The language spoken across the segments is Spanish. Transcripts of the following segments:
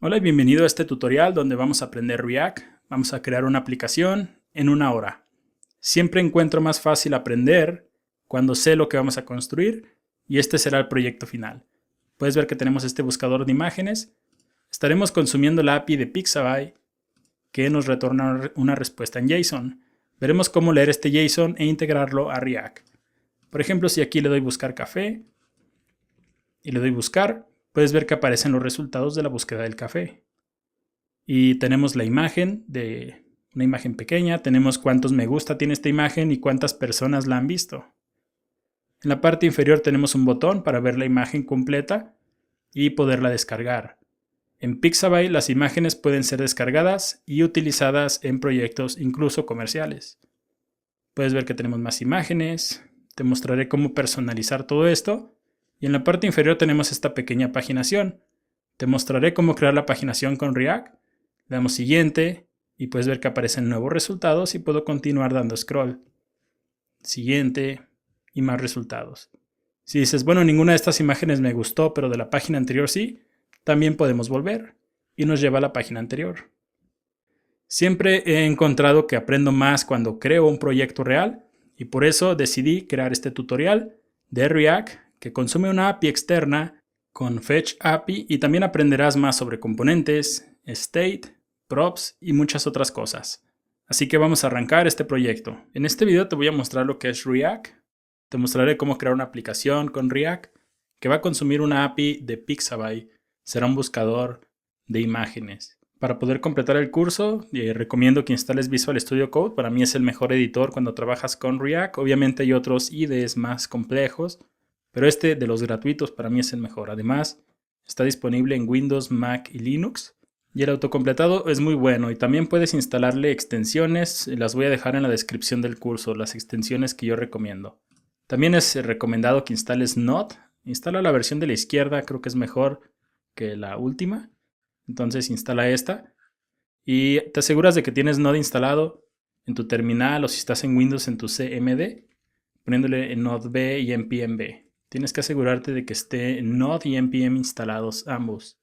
Hola y bienvenido a este tutorial donde vamos a aprender React. Vamos a crear una aplicación en 1 hora. Siempre encuentro más fácil aprender cuando sé lo que vamos a construir y este será el proyecto final. Puedes ver que tenemos este buscador de imágenes. Estaremos consumiendo la API de Pixabay que nos retorna una respuesta en JSON. Veremos cómo leer este JSON e integrarlo a React. Por ejemplo, si aquí le doy buscar café y le doy buscar, puedes ver que aparecen los resultados de la búsqueda del café. Y tenemos la imagen de una imagen pequeña, tenemos cuántos me gusta tiene esta imagen y cuántas personas la han visto. En la parte inferior tenemos un botón para ver la imagen completa y poderla descargar. En Pixabay las imágenes pueden ser descargadas y utilizadas en proyectos incluso comerciales. Puedes ver que tenemos más imágenes, te mostraré cómo personalizar todo esto y en la parte inferior tenemos esta pequeña paginación. Te mostraré cómo crear la paginación con React. Le damos siguiente y puedes ver que aparecen nuevos resultados y puedo continuar dando scroll. Siguiente y más resultados. Si dices, bueno, ninguna de estas imágenes me gustó, pero de la página anterior sí, también podemos volver y nos lleva a la página anterior. Siempre he encontrado que aprendo más cuando creo un proyecto real y por eso decidí crear este tutorial de React que consume una API externa con Fetch API y también aprenderás más sobre componentes, state, props y muchas otras cosas. Así que vamos a arrancar este proyecto. En este video te voy a mostrar lo que es React. Te mostraré cómo crear una aplicación con React que va a consumir una API de Pixabay. Será un buscador de imágenes. Para poder completar el curso, recomiendo que instales Visual Studio Code. Para mí es el mejor editor cuando trabajas con React. Obviamente hay otros IDEs más complejos, pero este de los gratuitos para mí es el mejor. Además, está disponible en Windows, Mac y Linux. Y el autocompletado es muy bueno y también puedes instalarle extensiones. Las voy a dejar en la descripción del curso, las extensiones que yo recomiendo. También es recomendado que instales Node. Instala la versión de la izquierda, creo que es mejor que la última. Entonces instala esta y te aseguras de que tienes Node instalado en tu terminal o si estás en Windows en tu CMD, poniéndole en Node B y npm B. Tienes que asegurarte de que esté Node y npm instalados ambos.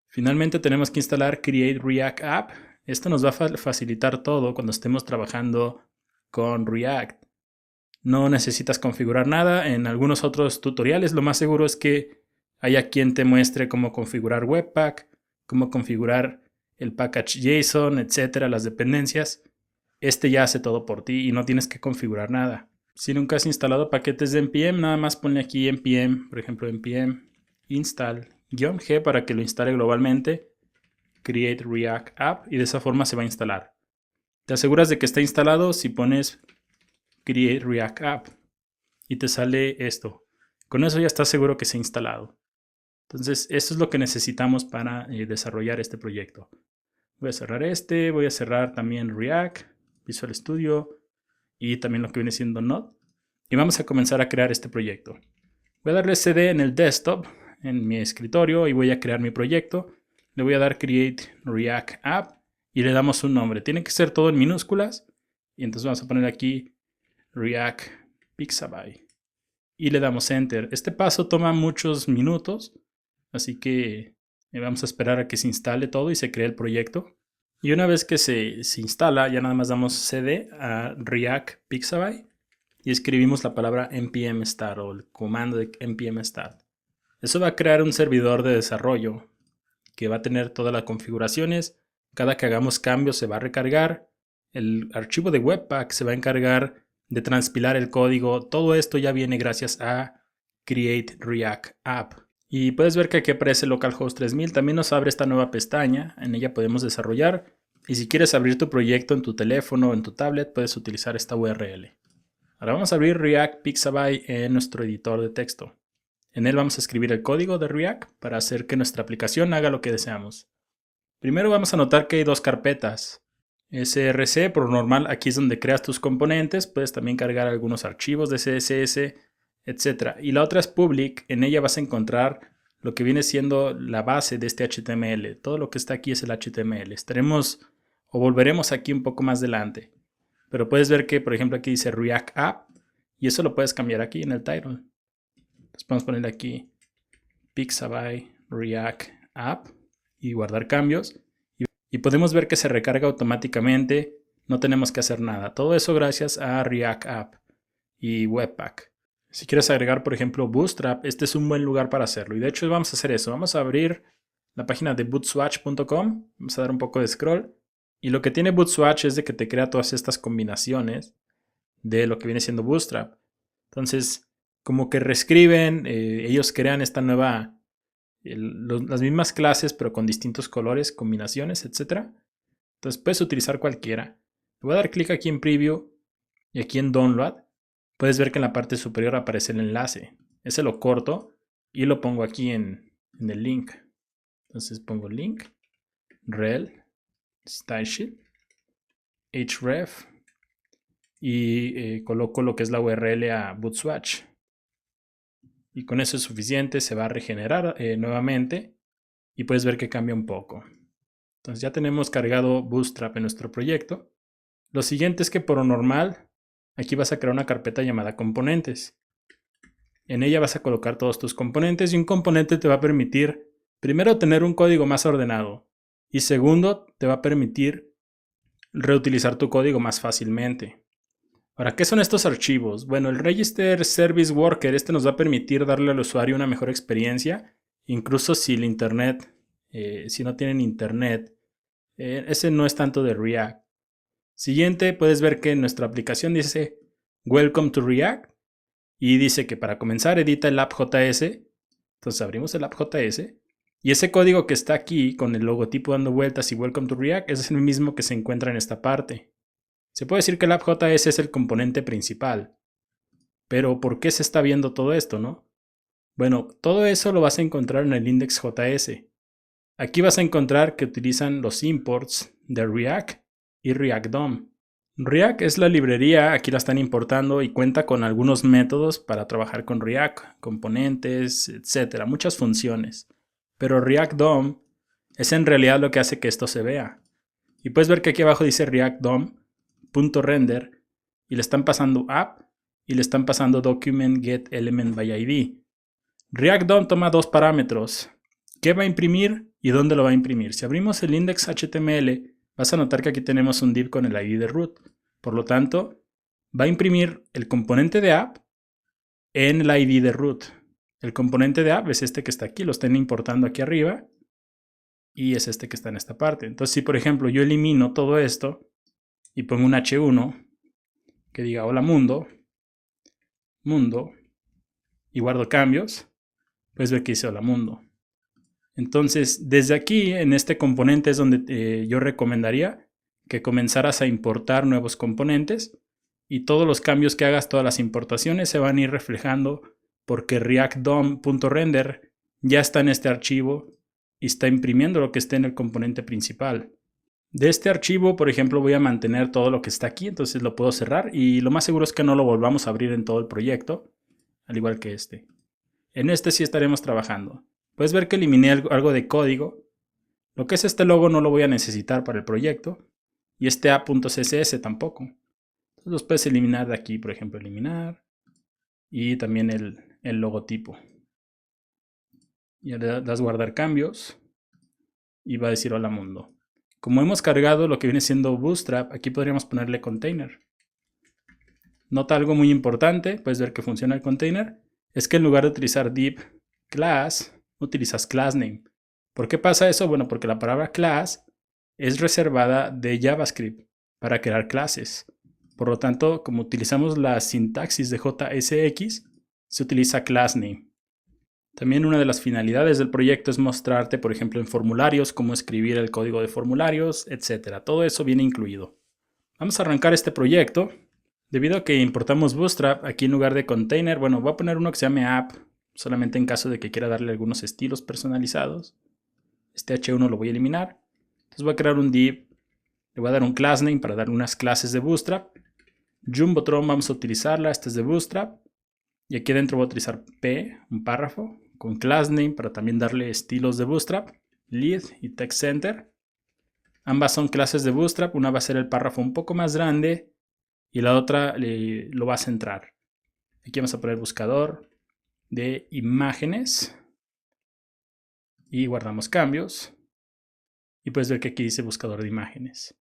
Finalmente tenemos que instalar Create React App. Esto nos va a facilitar todo cuando estemos trabajando con React. No necesitas configurar nada. En algunos otros tutoriales lo más seguro es que haya quien te muestre cómo configurar Webpack, cómo configurar el package JSON, etcétera, las dependencias. Este ya hace todo por ti y no tienes que configurar nada. Si nunca has instalado paquetes de npm, nada más ponle aquí npm, por ejemplo npm install-g para que lo instale globalmente, create react app y de esa forma se va a instalar. Te aseguras de que está instalado si pones create react app y te sale esto. Con eso ya estás seguro que se ha instalado. Entonces, esto es lo que necesitamos para desarrollar este proyecto. Voy a cerrar este, voy a cerrar también React, Visual Studio y también lo que viene siendo Node. Y vamos a comenzar a crear este proyecto. Voy a darle CD en el desktop, en mi escritorio, y voy a crear mi proyecto. Le voy a dar Create React App y le damos un nombre. Tiene que ser todo en minúsculas. Y entonces vamos a poner aquí React Pixabay. Y le damos Enter. Este paso toma muchos minutos. Así que vamos a esperar a que se instale todo y se cree el proyecto. Y una vez que se instala, ya nada más damos cd a React Pixabay y escribimos la palabra npm start o el comando de npm start. Eso va a crear un servidor de desarrollo que va a tener todas las configuraciones. Cada que hagamos cambios se va a recargar. El archivo de Webpack se va a encargar de transpilar el código. Todo esto ya viene gracias a Create React App. Y puedes ver que aquí aparece localhost 3000. También nos abre esta nueva pestaña. En ella podemos desarrollar. Y si quieres abrir tu proyecto en tu teléfono o en tu tablet, puedes utilizar esta URL. Ahora vamos a abrir React Pixabay en nuestro editor de texto. En él vamos a escribir el código de React para hacer que nuestra aplicación haga lo que deseamos. Primero vamos a notar que hay dos carpetas. src, por lo normal, aquí es donde creas tus componentes. Puedes también cargar algunos archivos de CSS, etc. Y la otra es public. En ella vas a encontrar lo que viene siendo la base de este HTML. Todo lo que está aquí es el HTML. Estaremos o volveremos aquí un poco más adelante. Pero puedes ver que, por ejemplo, aquí dice React App. Y eso lo puedes cambiar aquí en el title. Entonces podemos poner aquí Pixabay React App y guardar cambios. Y podemos ver que se recarga automáticamente. No tenemos que hacer nada. Todo eso gracias a React App y Webpack. Si quieres agregar, por ejemplo, Bootstrap, este es un buen lugar para hacerlo. Y de hecho vamos a hacer eso. Vamos a abrir la página de bootswatch.com. Vamos a dar un poco de scroll. Y lo que tiene Bootswatch es de que te crea todas estas combinaciones de lo que viene siendo Bootstrap. Entonces, como que reescriben, ellos crean esta nueva, las mismas clases, pero con distintos colores, combinaciones, etc. Entonces puedes utilizar cualquiera. Le voy a dar clic aquí en Preview y aquí en Download. Puedes ver que en la parte superior aparece el enlace. Ese lo corto y lo pongo aquí en el link. Entonces pongo link, rel, stylesheet, href y coloco lo que es la URL a Bootswatch. Y con eso es suficiente, se va a regenerar nuevamente y puedes ver que cambia un poco. Entonces ya tenemos cargado Bootstrap en nuestro proyecto. Lo siguiente es que por lo normal, aquí vas a crear una carpeta llamada componentes. En ella vas a colocar todos tus componentes y un componente te va a permitir, primero, tener un código más ordenado y segundo, te va a permitir reutilizar tu código más fácilmente. Ahora, ¿qué son estos archivos? Bueno, el Register Service Worker, este nos va a permitir darle al usuario una mejor experiencia, incluso si el internet, si no tienen internet, ese no es tanto de React. Siguiente, puedes ver que en nuestra aplicación dice Welcome to React y dice que para comenzar edita el app.js. Entonces abrimos el app.js y ese código que está aquí con el logotipo dando vueltas y Welcome to React es el mismo que se encuentra en esta parte. Se puede decir que el app.js es el componente principal. Pero ¿por qué se está viendo todo esto, no? Bueno, todo eso lo vas a encontrar en el index.js. Aquí vas a encontrar que utilizan los imports de React y React DOM. React es la librería, aquí la están importando y cuenta con algunos métodos para trabajar con React, componentes, etc. Muchas funciones. Pero React DOM es en realidad lo que hace que esto se vea. Y puedes ver que aquí abajo dice React DOM.render y le están pasando app y le están pasando document get element by ID. React DOM toma dos parámetros. ¿Qué va a imprimir y dónde lo va a imprimir? Si abrimos el index.html, vas a notar que aquí tenemos un div con el ID de root. Por lo tanto, va a imprimir el componente de app en el ID de root. El componente de app es este que está aquí, lo están importando aquí arriba. Y es este que está en esta parte. Entonces, si por ejemplo yo elimino todo esto y pongo un H1 que diga hola mundo, y guardo cambios, puedes ver que dice hola mundo. Entonces, desde aquí, en este componente es donde yo recomendaría que comenzaras a importar nuevos componentes y todos los cambios que hagas, todas las importaciones se van a ir reflejando porque React DOM.render ya está en este archivo y está imprimiendo lo que esté en el componente principal. De este archivo, por ejemplo, voy a mantener todo lo que está aquí, entonces lo puedo cerrar y lo más seguro es que no lo volvamos a abrir en todo el proyecto, al igual que este. En este sí estaremos trabajando. Puedes ver que eliminé algo de código. Lo que es este logo no lo voy a necesitar para el proyecto y este a.css tampoco. Entonces los puedes eliminar de aquí, por ejemplo, eliminar y también el logotipo. Y le das guardar cambios y va a decir hola mundo. Como hemos cargado lo que viene siendo Bootstrap, aquí podríamos ponerle container. Nota algo muy importante, puedes ver que funciona el container, es que en lugar de utilizar div class, utilizas class name. ¿Por qué pasa eso? Bueno, porque la palabra class es reservada de JavaScript para crear clases. Por lo tanto, como utilizamos la sintaxis de JSX, se utiliza class name. También una de las finalidades del proyecto es mostrarte, por ejemplo, en formularios, cómo escribir el código de formularios, etc. Todo eso viene incluido. Vamos a arrancar este proyecto. Debido a que importamos Bootstrap, aquí en lugar de container, bueno, voy a poner uno que se llame app, solamente en caso de que quiera darle algunos estilos personalizados. Este H1 lo voy a eliminar. Entonces voy a crear un div, le voy a dar un class name para dar unas clases de Bootstrap. Jumbotron vamos a utilizarla, este es de Bootstrap. Y aquí dentro voy a utilizar P, un párrafo, con class name para también darle estilos de Bootstrap, lead y text center. Ambas son clases de Bootstrap, una va a ser el párrafo un poco más grande y la otra lo va a centrar. Aquí vamos a poner buscador de imágenes y guardamos cambios. Y puedes ver que aquí dice buscador de imágenes.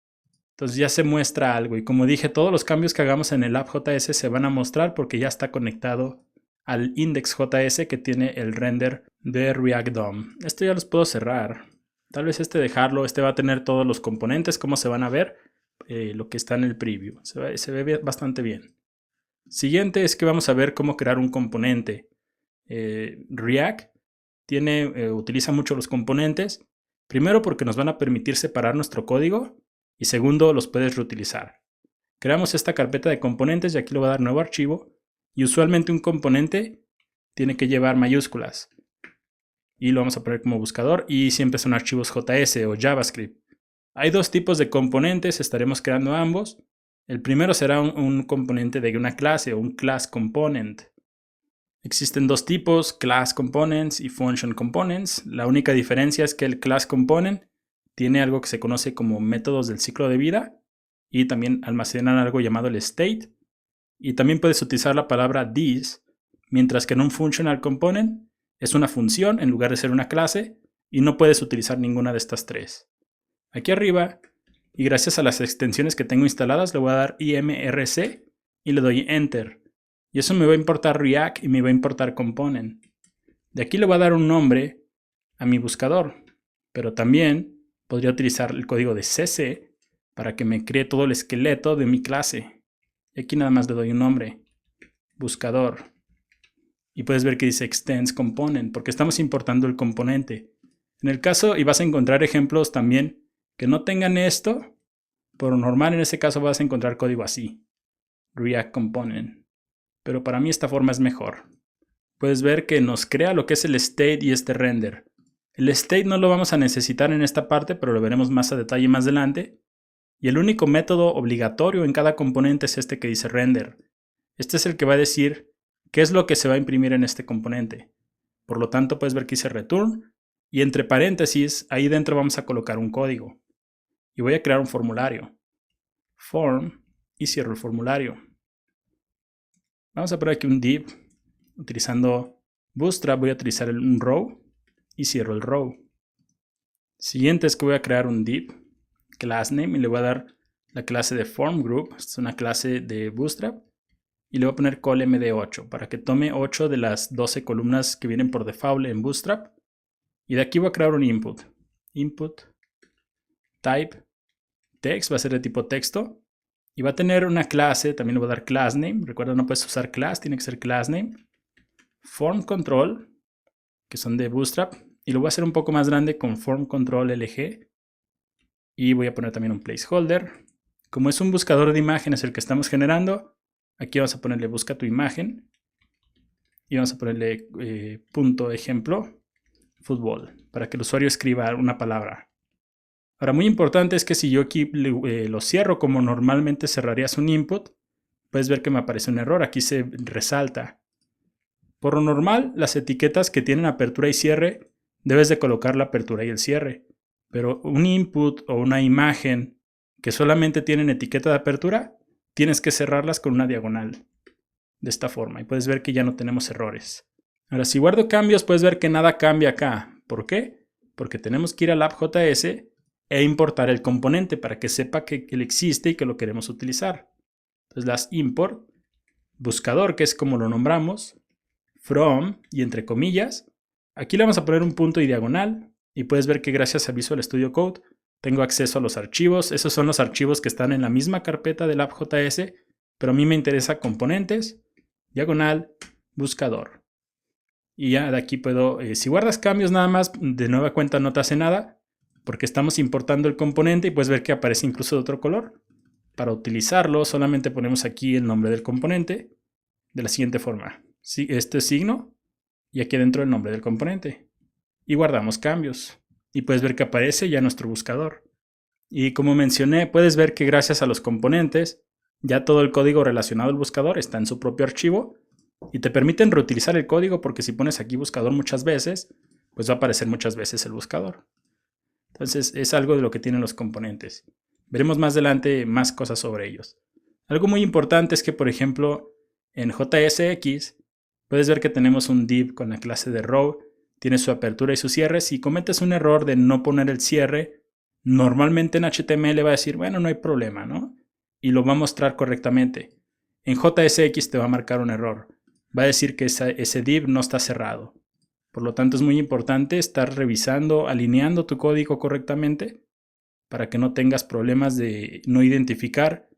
Entonces ya se muestra algo. Y como dije, todos los cambios que hagamos en el app.js se van a mostrar porque ya está conectado al index.js que tiene el render de React DOM. Esto ya los puedo cerrar. Tal vez dejarlo. Este va a tener todos los componentes, cómo se van a ver, lo que está en el preview. Se ve bastante bien. Siguiente es que vamos a ver cómo crear un componente. React utiliza mucho los componentes. Primero porque nos van a permitir separar nuestro código y segundo los puedes reutilizar. Creamos esta carpeta de componentes y aquí le voy a dar nuevo archivo y usualmente un componente tiene que llevar mayúsculas y lo vamos a poner como buscador y siempre son archivos JS o JavaScript. Hay dos tipos de componentes, estaremos creando ambos. El primero será un componente de una clase o un class component. Existen dos tipos, class components y function components. La única diferencia es que el class component tiene algo que se conoce como métodos del ciclo de vida y también almacenan algo llamado el state. Y también puedes utilizar la palabra this, mientras que en un functional component es una función en lugar de ser una clase y no puedes utilizar ninguna de estas tres. Aquí arriba, y gracias a las extensiones que tengo instaladas, le voy a dar imrc y le doy enter. Y eso me va a importar React y me va a importar Component. De aquí le voy a dar un nombre a mi buscador. Pero también podría utilizar el código de CC para que me cree todo el esqueleto de mi clase. Y aquí nada más le doy un nombre. Buscador. Y puedes ver que dice Extends Component porque estamos importando el componente. En el caso, y vas a encontrar ejemplos también que no tengan esto. Por lo normal en ese caso vas a encontrar código así. React Component. Pero para mí esta forma es mejor. Puedes ver que nos crea lo que es el state y este render. El state no lo vamos a necesitar en esta parte, pero lo veremos más a detalle más adelante. Y el único método obligatorio en cada componente es este que dice render. Este es el que va a decir qué es lo que se va a imprimir en este componente. Por lo tanto, puedes ver que dice return y entre paréntesis, ahí dentro vamos a colocar un código. Y voy a crear un formulario. Form y cierro el formulario. Vamos a poner aquí un div. Utilizando Bootstrap voy a utilizar un row y cierro el row. Siguiente es que voy a crear un div class name y le voy a dar la clase de form group. Esta es una clase de Bootstrap. Y le voy a poner colmd8 para que tome 8 de las 12 columnas que vienen por default en Bootstrap. Y de aquí voy a crear un input. Input type text va a ser de tipo texto. Y va a tener una clase, también le voy a dar class name. Recuerda, no puedes usar class, tiene que ser class name. Form control, que son de Bootstrap. Y lo voy a hacer un poco más grande con form control LG. Y voy a poner también un placeholder. Como es un buscador de imágenes el que estamos generando, aquí vamos a ponerle busca tu imagen. Y vamos a ponerle punto ejemplo, fútbol, para que el usuario escriba una palabra. Ahora, muy importante es que si yo aquí lo cierro como normalmente cerrarías un input, puedes ver que me aparece un error. Aquí se resalta. Por lo normal, las etiquetas que tienen apertura y cierre, debes de colocar la apertura y el cierre. Pero un input o una imagen que solamente tienen etiqueta de apertura, tienes que cerrarlas con una diagonal. De esta forma. Y puedes ver que ya no tenemos errores. Ahora, si guardo cambios, puedes ver que nada cambia acá. ¿Por qué? Porque tenemos que ir al app.js e importar el componente para que sepa que él existe y que lo queremos utilizar. Entonces las import, buscador, que es como lo nombramos, from y entre comillas. Aquí le vamos a poner un punto y diagonal y puedes ver que gracias a Visual Studio Code tengo acceso a los archivos. Esos son los archivos que están en la misma carpeta del app.js, pero a mí me interesa componentes, diagonal, buscador. Y ya de aquí puedo, si guardas cambios nada más, de nueva cuenta no te hace nada, porque estamos importando el componente y puedes ver que aparece incluso de otro color. Para utilizarlo solamente ponemos aquí el nombre del componente de la siguiente forma. Este signo y aquí adentro el nombre del componente. Y guardamos cambios. Y puedes ver que aparece ya nuestro buscador. Y como mencioné, puedes ver que gracias a los componentes, ya todo el código relacionado al buscador está en su propio archivo. Y te permiten reutilizar el código porque si pones aquí buscador muchas veces, pues va a aparecer muchas veces el buscador. Entonces es algo de lo que tienen los componentes. Veremos más adelante más cosas sobre ellos. Algo muy importante es que, por ejemplo, en JSX puedes ver que tenemos un div con la clase de row tiene su apertura y su cierre. Si cometes un error de no poner el cierre, normalmente en HTML va a decir, bueno, no hay problema, ¿no? Y lo va a mostrar correctamente. En JSX te va a marcar un error. Va a decir que ese div no está cerrado. Por lo tanto, es muy importante estar revisando, alineando tu código correctamente para que no tengas problemas de no identificar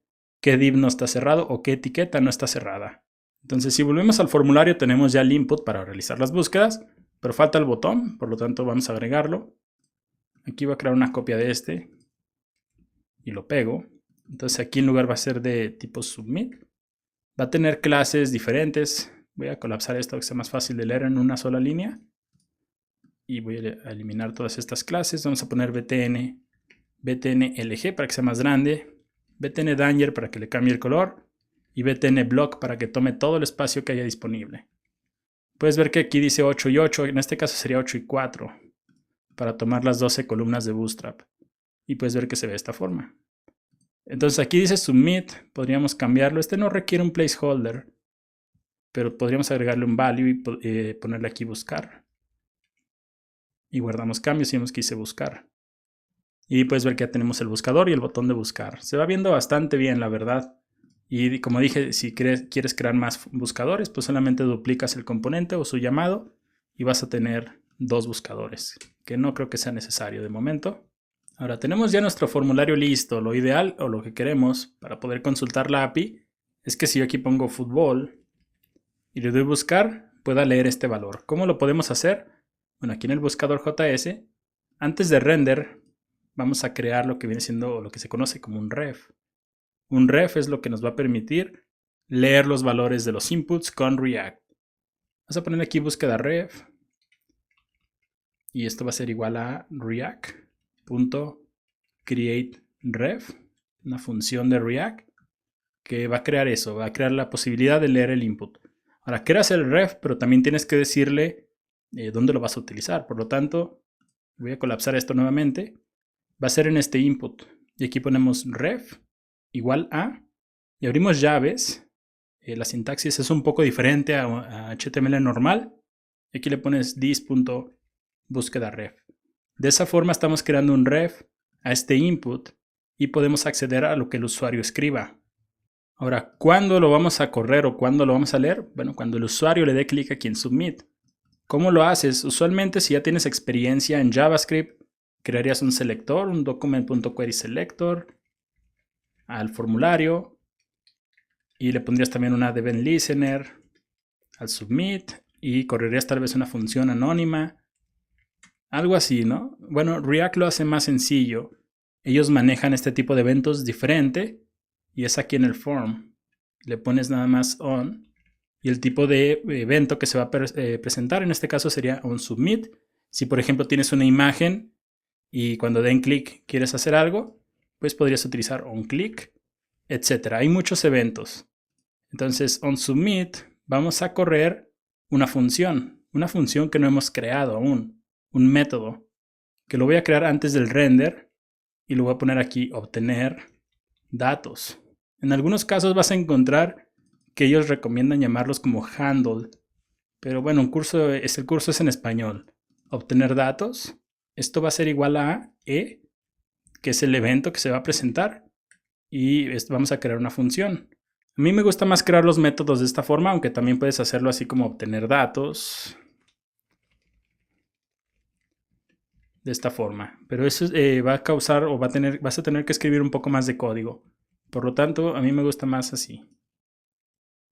qué div no está cerrado o qué etiqueta no está cerrada. Entonces, si volvemos al formulario, tenemos ya el input para realizar las búsquedas, pero falta el botón, por lo tanto vamos a agregarlo. Aquí voy a crear una copia de este y lo pego. Entonces aquí en lugar va a ser de tipo submit. Va a tener clases diferentes. Voy a colapsar esto que sea más fácil de leer en una sola línea. Y voy a eliminar todas estas clases. Vamos a poner btn LG para que sea más grande. btn Danger para que le cambie el color. Y btn Block para que tome todo el espacio que haya disponible. Puedes ver que aquí dice 8 y 8. En este caso sería 8 y 4. Para tomar las 12 columnas de Bootstrap. Y puedes ver que se ve de esta forma. Entonces aquí dice submit, podríamos cambiarlo. Este no requiere un placeholder, pero podríamos agregarle un value y ponerle aquí buscar. Y guardamos cambios y vemos que dice buscar. Y puedes ver que ya tenemos el buscador y el botón de buscar. Se va viendo bastante bien, la verdad. Y como dije, si quieres crear más buscadores, pues solamente duplicas el componente o su llamado y vas a tener 2 buscadores, que no creo que sea necesario de momento. Ahora tenemos ya nuestro formulario listo. Lo ideal o lo que queremos para poder consultar la API es que si yo aquí pongo fútbol y le doy buscar, pueda leer este valor. ¿Cómo lo podemos hacer? Bueno, aquí en el buscador JS, antes de render, vamos a crear lo que viene siendo lo que se conoce como un ref. Un ref es lo que nos va a permitir leer los valores de los inputs con React. Vamos a poner aquí búsqueda ref y esto va a ser igual a react.createRef, una función de React que va a crear eso, va a crear la posibilidad de leer el input. Ahora, creas el ref, pero también tienes que decirle dónde lo vas a utilizar. Por lo tanto, voy a colapsar esto nuevamente. Va a ser en este input. Y aquí ponemos ref igual a, y abrimos llaves. La sintaxis es un poco diferente a HTML normal. Aquí le pones this.búsqueda ref. De esa forma estamos creando un ref a este input y podemos acceder a lo que el usuario escriba. Ahora, ¿cuándo lo vamos a correr o cuándo lo vamos a leer? Bueno, cuando el usuario le dé clic aquí en Submit. ¿Cómo lo haces? Usualmente, si ya tienes experiencia en JavaScript, crearías un selector, un document.querySelector al formulario y le pondrías también una event listener al Submit y correrías tal vez una función anónima. Algo así, ¿no? Bueno, React lo hace más sencillo. Ellos manejan este tipo de eventos diferente. Y es aquí en el form. Le pones nada más on. Y el tipo de evento que se va a presentar en este caso sería onSubmit. Si por ejemplo tienes una imagen y cuando den clic quieres hacer algo, pues podrías utilizar onClick, etc. Hay muchos eventos. Entonces onSubmit vamos a correr una función que no hemos creado aún. Un método que lo voy a crear antes del render y lo voy a poner aquí obtener datos. En algunos casos vas a encontrar que ellos recomiendan llamarlos como handle, pero bueno, el curso es en español. Obtener datos, esto va a ser igual a e, que es el evento que se va a presentar, y vamos a crear una función. A mí me gusta más crear los métodos de esta forma, aunque también puedes hacerlo así como obtener datos. De esta forma, pero eso va a causar o vas a tener que escribir un poco más de código. Por lo tanto, a mí me gusta más así.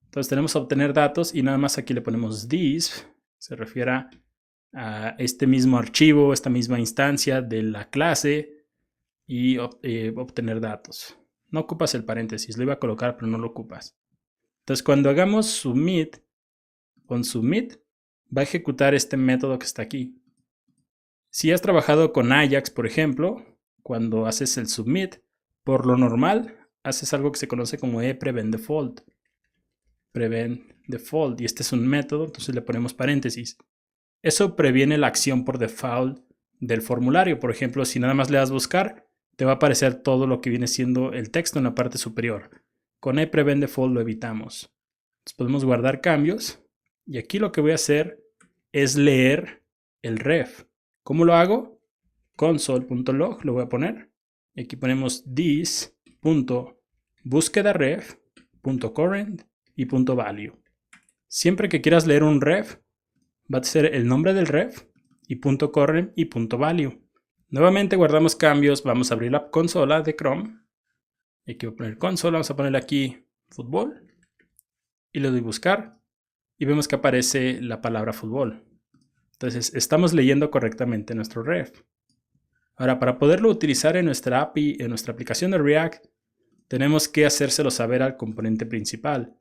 Entonces tenemos obtener datos y nada más aquí le ponemos this, se refiere a este mismo archivo, esta misma instancia de la clase y obtener datos. No ocupas el paréntesis, lo iba a colocar pero no lo ocupas. Entonces cuando hagamos submit, onSubmit va a ejecutar este método que está aquí. Si has trabajado con Ajax, por ejemplo, cuando haces el submit, por lo normal haces algo que se conoce como preventDefault. PreventDefault, y este es un método, entonces le ponemos paréntesis. Eso previene la acción por default del formulario. Por ejemplo, si nada más le das buscar, te va a aparecer todo lo que viene siendo el texto en la parte superior. Con preventDefault lo evitamos. Entonces podemos guardar cambios y aquí lo que voy a hacer es leer el ref. ¿Cómo lo hago? Console.log lo voy a poner. Y aquí ponemos this.búsquedaref.current y .value. Siempre que quieras leer un ref, va a ser el nombre del ref y .current y .value. Nuevamente guardamos cambios, vamos a abrir la consola de Chrome. Aquí voy a poner console, vamos a ponerle aquí fútbol. Y le doy buscar. Y vemos que aparece la palabra fútbol. Entonces estamos leyendo correctamente nuestro ref. Ahora, para poderlo utilizar en nuestra API, en nuestra aplicación de React, tenemos que hacérselo saber al componente principal.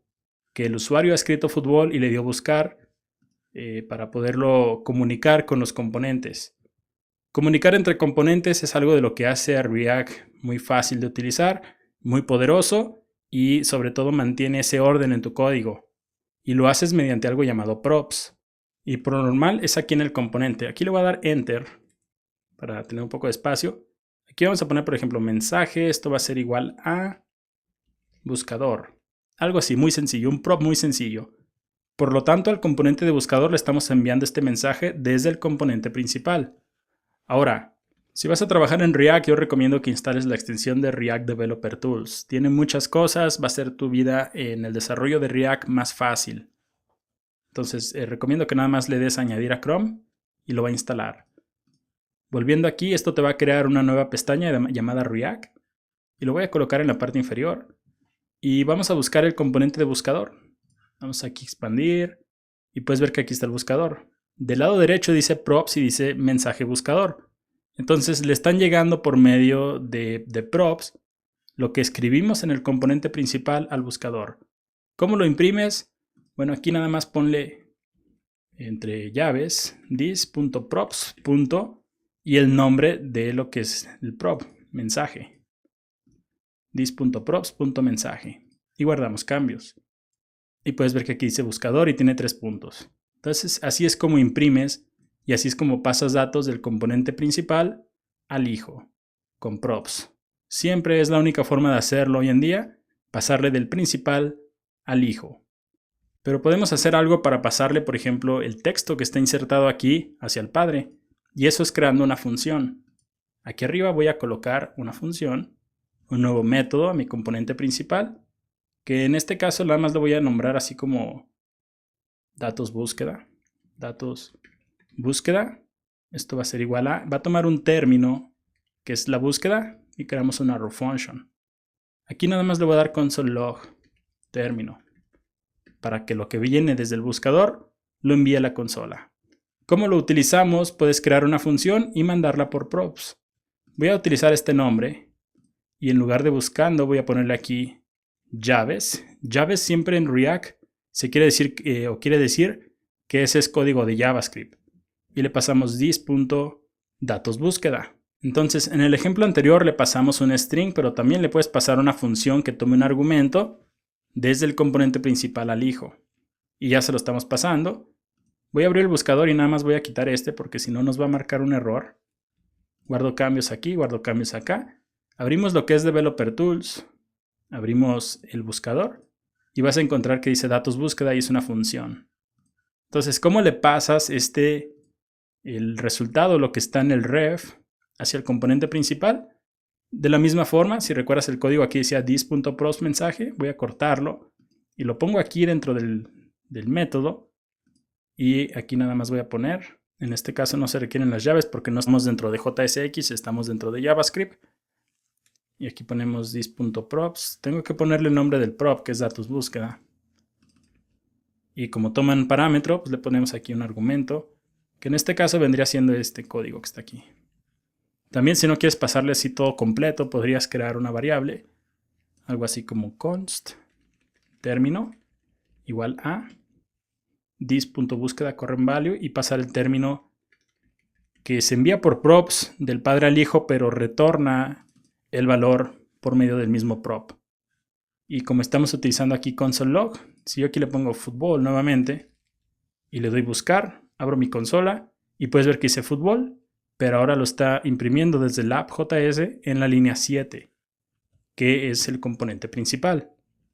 Que el usuario ha escrito fútbol y le dio buscar para poderlo comunicar con los componentes. Comunicar entre componentes es algo de lo que hace a React muy fácil de utilizar, muy poderoso y sobre todo mantiene ese orden en tu código. Y lo haces mediante algo llamado props. Y por lo normal es aquí en el componente. Aquí le voy a dar Enter para tener un poco de espacio. Aquí vamos a poner, por ejemplo, mensaje. Esto va a ser igual a buscador. Algo así, muy sencillo, un prop muy sencillo. Por lo tanto, al componente de buscador le estamos enviando este mensaje desde el componente principal. Ahora, si vas a trabajar en React, yo recomiendo que instales la extensión de React Developer Tools. Tiene muchas cosas, va a hacer tu vida en el desarrollo de React más fácil. Entonces, recomiendo que nada más le des a añadir a Chrome y lo va a instalar. Volviendo aquí, esto te va a crear una nueva pestaña llamada React y lo voy a colocar en la parte inferior. Y vamos a buscar el componente de buscador. Vamos aquí a expandir y puedes ver que aquí está el buscador. Del lado derecho dice props y dice mensaje buscador. Entonces le están llegando por medio de props lo que escribimos en el componente principal al buscador. ¿Cómo lo imprimes? Bueno, aquí nada más ponle entre llaves this.props. Y el nombre de lo que es el prop, mensaje. this.props.mensaje. Y guardamos cambios. Y puedes ver que aquí dice buscador y tiene 3 puntos. Entonces así es como imprimes y así es como pasas datos del componente principal al hijo, con props. Siempre es la única forma de hacerlo hoy en día, pasarle del principal al hijo. Pero podemos hacer algo para pasarle, por ejemplo, el texto que está insertado aquí hacia el padre. Y eso es creando una función. Aquí arriba voy a colocar una función, un nuevo método a mi componente principal, que en este caso nada más lo voy a nombrar así como datos búsqueda. Datos búsqueda. Esto va a ser igual a, va a tomar un término que es la búsqueda y creamos una raw function. Aquí nada más le voy a dar console log término para que lo que viene desde el buscador lo envíe a la consola. ¿Cómo lo utilizamos? Puedes crear una función y mandarla por props. Voy a utilizar este nombre y en lugar de buscando voy a ponerle aquí llaves. Llaves siempre en React se quiere decir quiere decir que ese es código de JavaScript. Y le pasamos this.datosBúsqueda. Entonces en el ejemplo anterior le pasamos un string, pero también le puedes pasar una función que tome un argumento desde el componente principal al hijo. Y ya se lo estamos pasando. Voy a abrir el buscador y nada más voy a quitar este porque si no nos va a marcar un error. Guardo cambios aquí, guardo cambios acá. Abrimos lo que es Developer Tools. Abrimos el buscador y vas a encontrar que dice datos búsqueda y es una función. Entonces, ¿cómo le pasas el resultado, lo que está en el ref, hacia el componente principal? De la misma forma, si recuerdas el código aquí decía this.props mensaje, voy a cortarlo y lo pongo aquí dentro del método. Y aquí nada más voy a poner, en este caso no se requieren las llaves porque no estamos dentro de JSX, estamos dentro de JavaScript. Y aquí ponemos this.props. Tengo que ponerle el nombre del prop, que es datos búsqueda. Y como toman parámetro, pues le ponemos aquí un argumento, que en este caso vendría siendo este código que está aquí. También si no quieres pasarle así todo completo, podrías crear una variable, algo así como const término igual a this.búsqueda current value y pasar el término que se envía por props del padre al hijo, pero retorna el valor por medio del mismo prop. Y como estamos utilizando aquí console log, si yo aquí le pongo fútbol nuevamente y le doy buscar, abro mi consola y puedes ver que dice fútbol, pero ahora lo está imprimiendo desde el app.js en la línea 7, que es el componente principal.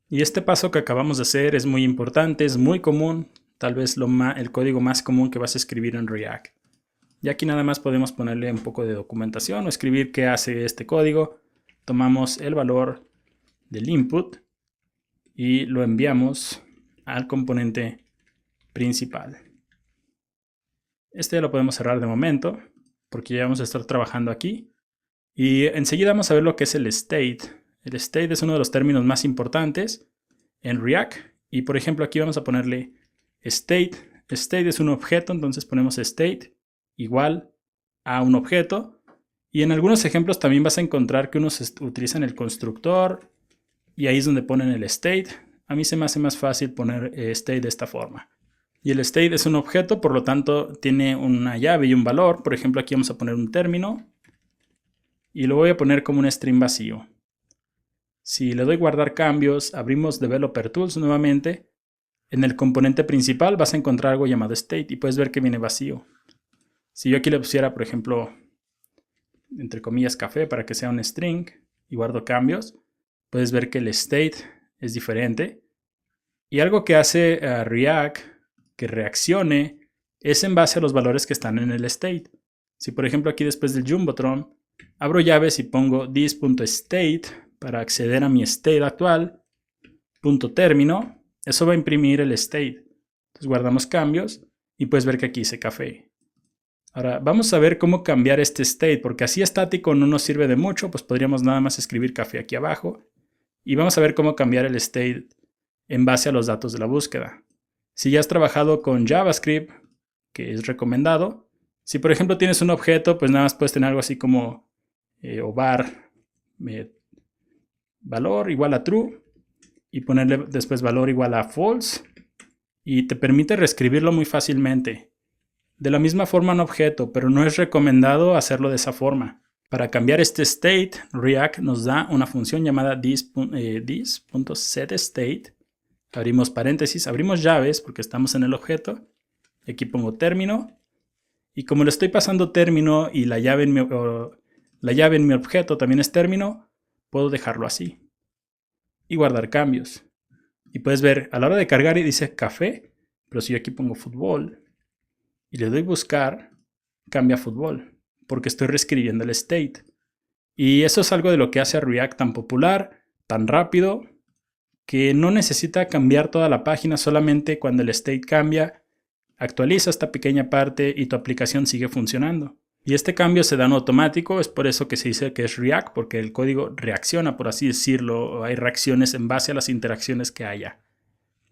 Y este paso que acabamos de hacer es muy importante, es muy común, tal vez el código más común que vas a escribir en React. Y aquí nada más podemos ponerle un poco de documentación o escribir qué hace este código. Tomamos el valor del input y lo enviamos al componente principal. Este ya lo podemos cerrar de momento porque ya vamos a estar trabajando aquí. Y enseguida vamos a ver lo que es el state. El state es uno de los términos más importantes en React. Y por ejemplo aquí vamos a ponerle state. State es un objeto, entonces ponemos state igual a un objeto. Y en algunos ejemplos también vas a encontrar que unos utilizan el constructor y ahí es donde ponen el state. A mí se me hace más fácil poner state de esta forma. Y el state es un objeto, por lo tanto tiene una llave y un valor. Por ejemplo aquí vamos a poner un término y lo voy a poner como un string vacío. Si le doy guardar cambios, abrimos Developer Tools nuevamente. En el componente principal vas a encontrar algo llamado state y puedes ver que viene vacío. Si yo aquí le pusiera, por ejemplo, entre comillas café para que sea un string y guardo cambios, puedes ver que el state es diferente. Y algo que hace React que reaccione es en base a los valores que están en el state. Si por ejemplo aquí después del Jumbotron abro llaves y pongo this.state para acceder a mi state actual, punto término, eso va a imprimir el state. Entonces guardamos cambios y puedes ver que aquí dice café. Ahora vamos a ver cómo cambiar este state, porque así estático no nos sirve de mucho, pues podríamos nada más escribir café aquí abajo. Y vamos a ver cómo cambiar el state en base a los datos de la búsqueda. Si ya has trabajado con JavaScript, que es recomendado, si por ejemplo tienes un objeto, pues nada más puedes tener algo así como o var valor igual a true y ponerle después valor igual a false y te permite reescribirlo muy fácilmente. De la misma forma un objeto, pero no es recomendado hacerlo de esa forma. Para cambiar este state, React nos da una función llamada this.setState. Abrimos paréntesis, abrimos llaves porque estamos en el objeto. Aquí pongo término. Y como le estoy pasando término y la llave en mi objeto también es término, puedo dejarlo así. Y guardar cambios. Y puedes ver, a la hora de cargar dice café, pero si yo aquí pongo fútbol y le doy buscar, cambia fútbol, porque estoy reescribiendo el state. Y eso es algo de lo que hace a React tan popular, tan rápido, que no necesita cambiar toda la página, solamente cuando el state cambia, actualiza esta pequeña parte y tu aplicación sigue funcionando. Y este cambio se da en automático, es por eso que se dice que es React, porque el código reacciona, por así decirlo, hay reacciones en base a las interacciones que haya.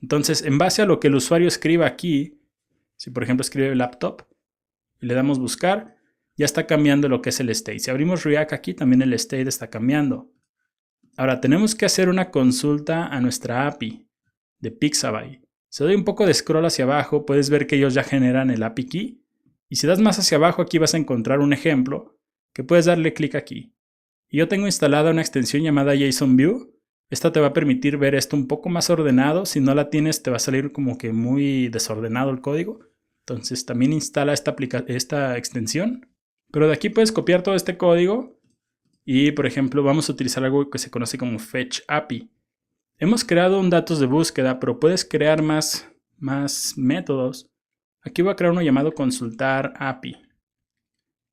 Entonces, en base a lo que el usuario escriba aquí, si por ejemplo escribe laptop y le damos buscar, ya está cambiando lo que es el state. Si abrimos React aquí, también el state está cambiando. Ahora tenemos que hacer una consulta a nuestra API de Pixabay. Si doy un poco de scroll hacia abajo, puedes ver que ellos ya generan el API key. Y si das más hacia abajo, aquí vas a encontrar un ejemplo que puedes darle clic aquí. Y yo tengo instalada una extensión llamada JSONView. Esta te va a permitir ver esto un poco más ordenado. Si no la tienes, te va a salir como que muy desordenado el código. Entonces también instala esta extensión. Pero de aquí puedes copiar todo este código. Y por ejemplo, vamos a utilizar algo que se conoce como Fetch API. Hemos creado un datos de búsqueda, pero puedes crear más métodos. Aquí voy a crear uno llamado consultar API.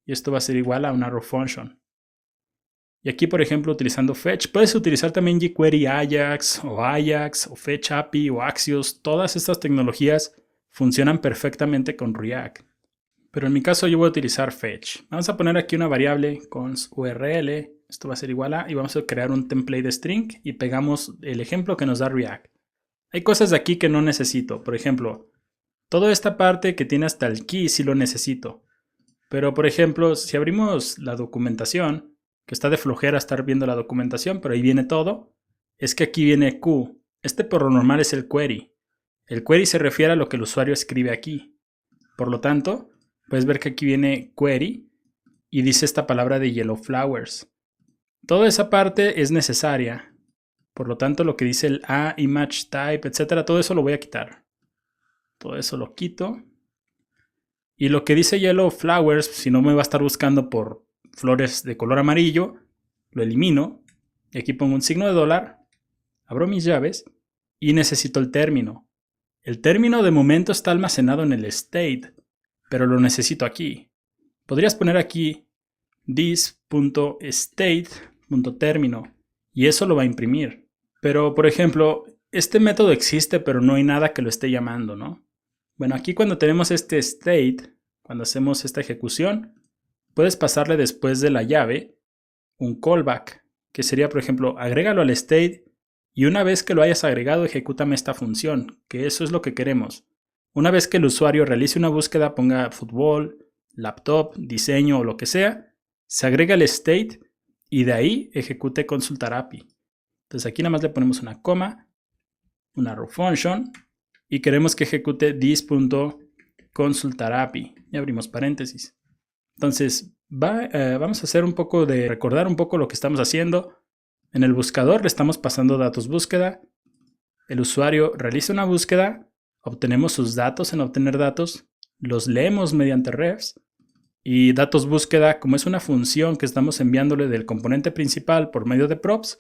Y esto va a ser igual a una arrow function. Y aquí, por ejemplo, utilizando Fetch, puedes utilizar también jQuery Ajax o Fetch API o Axios. Todas estas tecnologías funcionan perfectamente con React. Pero en mi caso yo voy a utilizar Fetch. Vamos a poner aquí una variable const URL. Esto va a ser igual a, y vamos a crear un template string y pegamos el ejemplo que nos da React. Hay cosas de aquí que no necesito. Por ejemplo, toda esta parte que tiene hasta el key sí lo necesito. Pero por ejemplo, si abrimos la documentación, que está de flojera estar viendo la documentación, pero ahí viene todo, es que aquí viene Q. Este por lo normal es el query. El query se refiere a lo que el usuario escribe aquí. Por lo tanto, puedes ver que aquí viene query y dice esta palabra de yellow flowers. Toda esa parte es necesaria. Por lo tanto, lo que dice el A, image type, etcétera, todo eso lo voy a quitar. Todo eso lo quito. Y lo que dice yellow flowers, si no me va a estar buscando por flores de color amarillo, lo elimino. Y aquí pongo un signo de dólar. Abro mis llaves y necesito el término. El término de momento está almacenado en el state, pero lo necesito aquí. Podrías poner aquí this.state.termino y eso lo va a imprimir. Pero, por ejemplo, este método existe, pero no hay nada que lo esté llamando, ¿no? Bueno, aquí cuando tenemos este state, cuando hacemos esta ejecución, puedes pasarle después de la llave un callback, que sería, por ejemplo, agrégalo al state y una vez que lo hayas agregado, ejecútame esta función, que eso es lo que queremos. Una vez que el usuario realice una búsqueda, ponga fútbol, laptop, diseño o lo que sea, se agrega el state y de ahí ejecute consultar API. Entonces aquí nada más le ponemos una coma, una row function y queremos que ejecute this.consultar API y abrimos paréntesis. Entonces vamos a hacer un poco de recordar un poco lo que estamos haciendo. En el buscador le estamos pasando datos búsqueda, el usuario realiza una búsqueda, obtenemos sus datos en obtener datos, los leemos mediante refs y datos búsqueda, como es una función que estamos enviándole del componente principal por medio de props,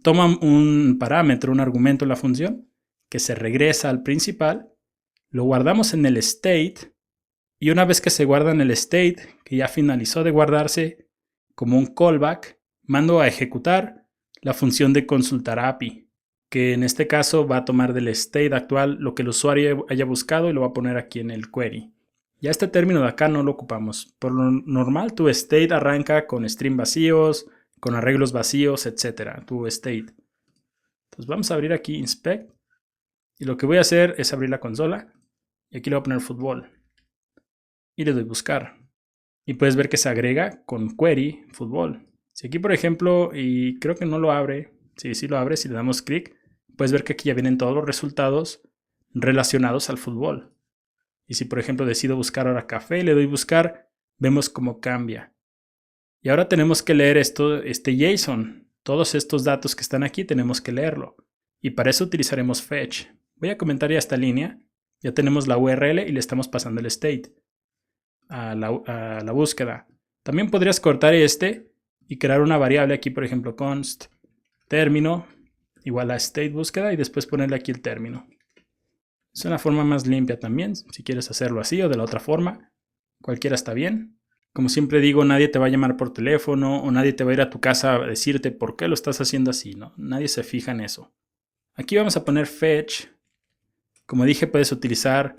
toma un parámetro, un argumento en la función que se regresa al principal, lo guardamos en el state y una vez que se guarda en el state, que ya finalizó de guardarse como un callback, mando a ejecutar la función de consultar API, que en este caso va a tomar del state actual lo que el usuario haya buscado y lo va a poner aquí en el query. Ya este término de acá no lo ocupamos. Por lo normal tu state arranca con string vacíos, con arreglos vacíos, etc. Tu state. Entonces vamos a abrir aquí inspect y lo que voy a hacer es abrir la consola y aquí le voy a poner fútbol y le doy buscar y puedes ver que se agrega con query fútbol. Si aquí por ejemplo, y creo que no lo abre, sí lo abre, si le damos clic, puedes ver que aquí ya vienen todos los resultados relacionados al fútbol. Y si por ejemplo decido buscar ahora café y le doy buscar, vemos cómo cambia. Y ahora tenemos que leer este JSON. Todos estos datos que están aquí tenemos que leerlo. Y para eso utilizaremos fetch. Voy a comentar ya esta línea. Ya tenemos la URL y le estamos pasando el state a la búsqueda. También podrías cortar y crear una variable aquí, por ejemplo, const término igual a state búsqueda y después ponerle aquí el término. Es una forma más limpia también, si quieres hacerlo así o de la otra forma. Cualquiera está bien. Como siempre digo, nadie te va a llamar por teléfono o nadie te va a ir a tu casa a decirte por qué lo estás haciendo así, ¿no? Nadie se fija en eso. Aquí vamos a poner fetch. Como dije, puedes utilizar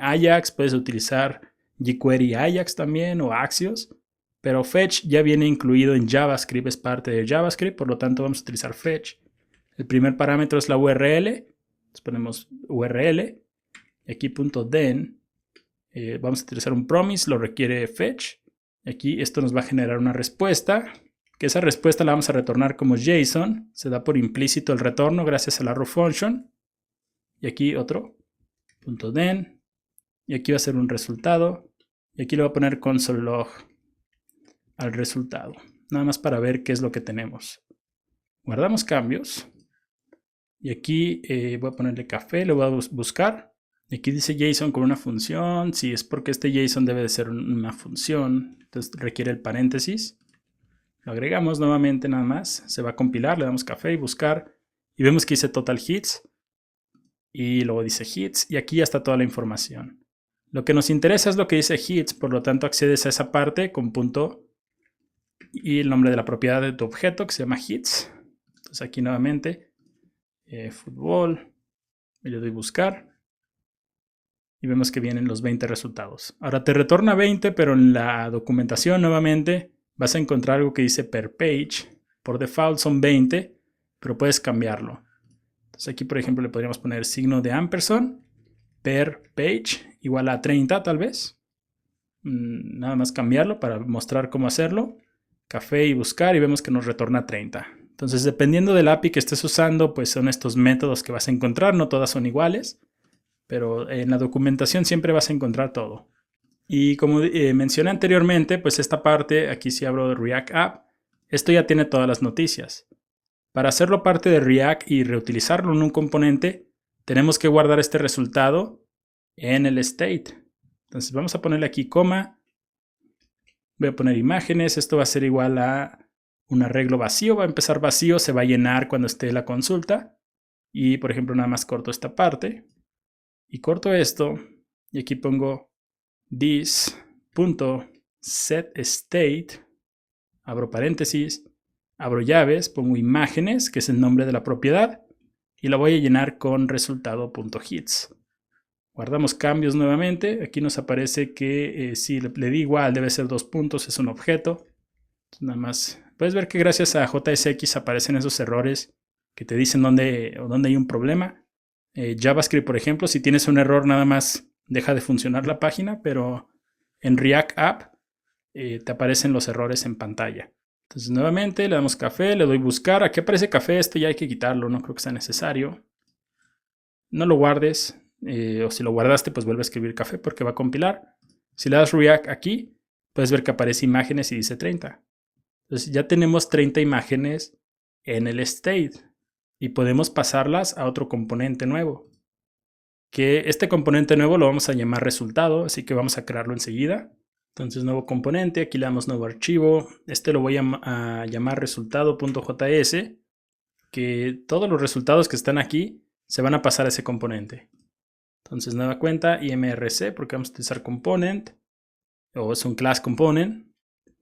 Ajax, puedes utilizar jQuery Ajax también o Axios. Pero fetch ya viene incluido en JavaScript, es parte de JavaScript, por lo tanto vamos a utilizar fetch. El primer parámetro es la URL. Entonces ponemos URL y aquí .then vamos a utilizar un promise, lo requiere fetch. Aquí esto nos va a generar una respuesta, que esa respuesta la vamos a retornar como JSON. Se da por implícito el retorno gracias a la row function. Y aquí otro .then y aquí va a ser un resultado. Y aquí le voy a poner console log al resultado. Nada más para ver qué es lo que tenemos. Guardamos cambios. Y aquí voy a ponerle café, le voy a buscar. Y aquí dice JSON con una función. Sí, es porque este JSON debe de ser una función. Entonces requiere el paréntesis. Lo agregamos nuevamente nada más. Se va a compilar, le damos café y buscar. Y vemos que dice total hits. Y luego dice hits. Y aquí ya está toda la información. Lo que nos interesa es lo que dice hits. Por lo tanto accedes a esa parte con punto. Y el nombre de la propiedad de tu objeto que se llama hits. Entonces aquí nuevamente. Fútbol, y le doy buscar y vemos que vienen los 20 resultados. Ahora te retorna 20, pero en la documentación nuevamente vas a encontrar algo que dice per page. Por default son 20, pero puedes cambiarlo. Entonces aquí por ejemplo le podríamos poner signo de ampersand per page igual a 30 tal vez. Nada más cambiarlo para mostrar cómo hacerlo. Café y buscar y vemos que nos retorna 30. Entonces, dependiendo del API que estés usando, pues son estos métodos que vas a encontrar. No todas son iguales, pero en la documentación siempre vas a encontrar todo. Y como mencioné anteriormente, pues esta parte, aquí si abro React App, esto ya tiene todas las noticias. Para hacerlo parte de React y reutilizarlo en un componente, tenemos que guardar este resultado en el state. Entonces vamos a ponerle aquí coma. Voy a poner imágenes. Esto va a ser igual a un arreglo vacío. Va a empezar vacío. Se va a llenar cuando esté la consulta. Y por ejemplo nada más corto esta parte. Y corto esto. Y aquí pongo this. set state, abro paréntesis, abro llaves, pongo imágenes, que es el nombre de la propiedad, y la voy a llenar con resultado.hits. Guardamos cambios nuevamente. Aquí nos aparece que si le di igual, debe ser 2 puntos, es un objeto. Entonces, nada más, puedes ver que gracias a JSX aparecen esos errores que te dicen dónde hay un problema. JavaScript, por ejemplo, si tienes un error, nada más deja de funcionar la página, pero en React App te aparecen los errores en pantalla. Entonces, nuevamente le damos café, le doy buscar. Aquí aparece café, esto ya hay que quitarlo, no creo que sea necesario. No lo guardes, o si lo guardaste, pues vuelve a escribir café porque va a compilar. Si le das React aquí, puedes ver que aparece imágenes y dice 30. Entonces ya tenemos 30 imágenes en el state y podemos pasarlas a otro componente nuevo. Que este componente nuevo lo vamos a llamar resultado, así que vamos a crearlo enseguida. Entonces nuevo componente, aquí le damos nuevo archivo. Este lo voy a llamar resultado.js, que todos los resultados que están aquí se van a pasar a ese componente. Entonces nueva cuenta imrc, porque vamos a utilizar component, o es un class component,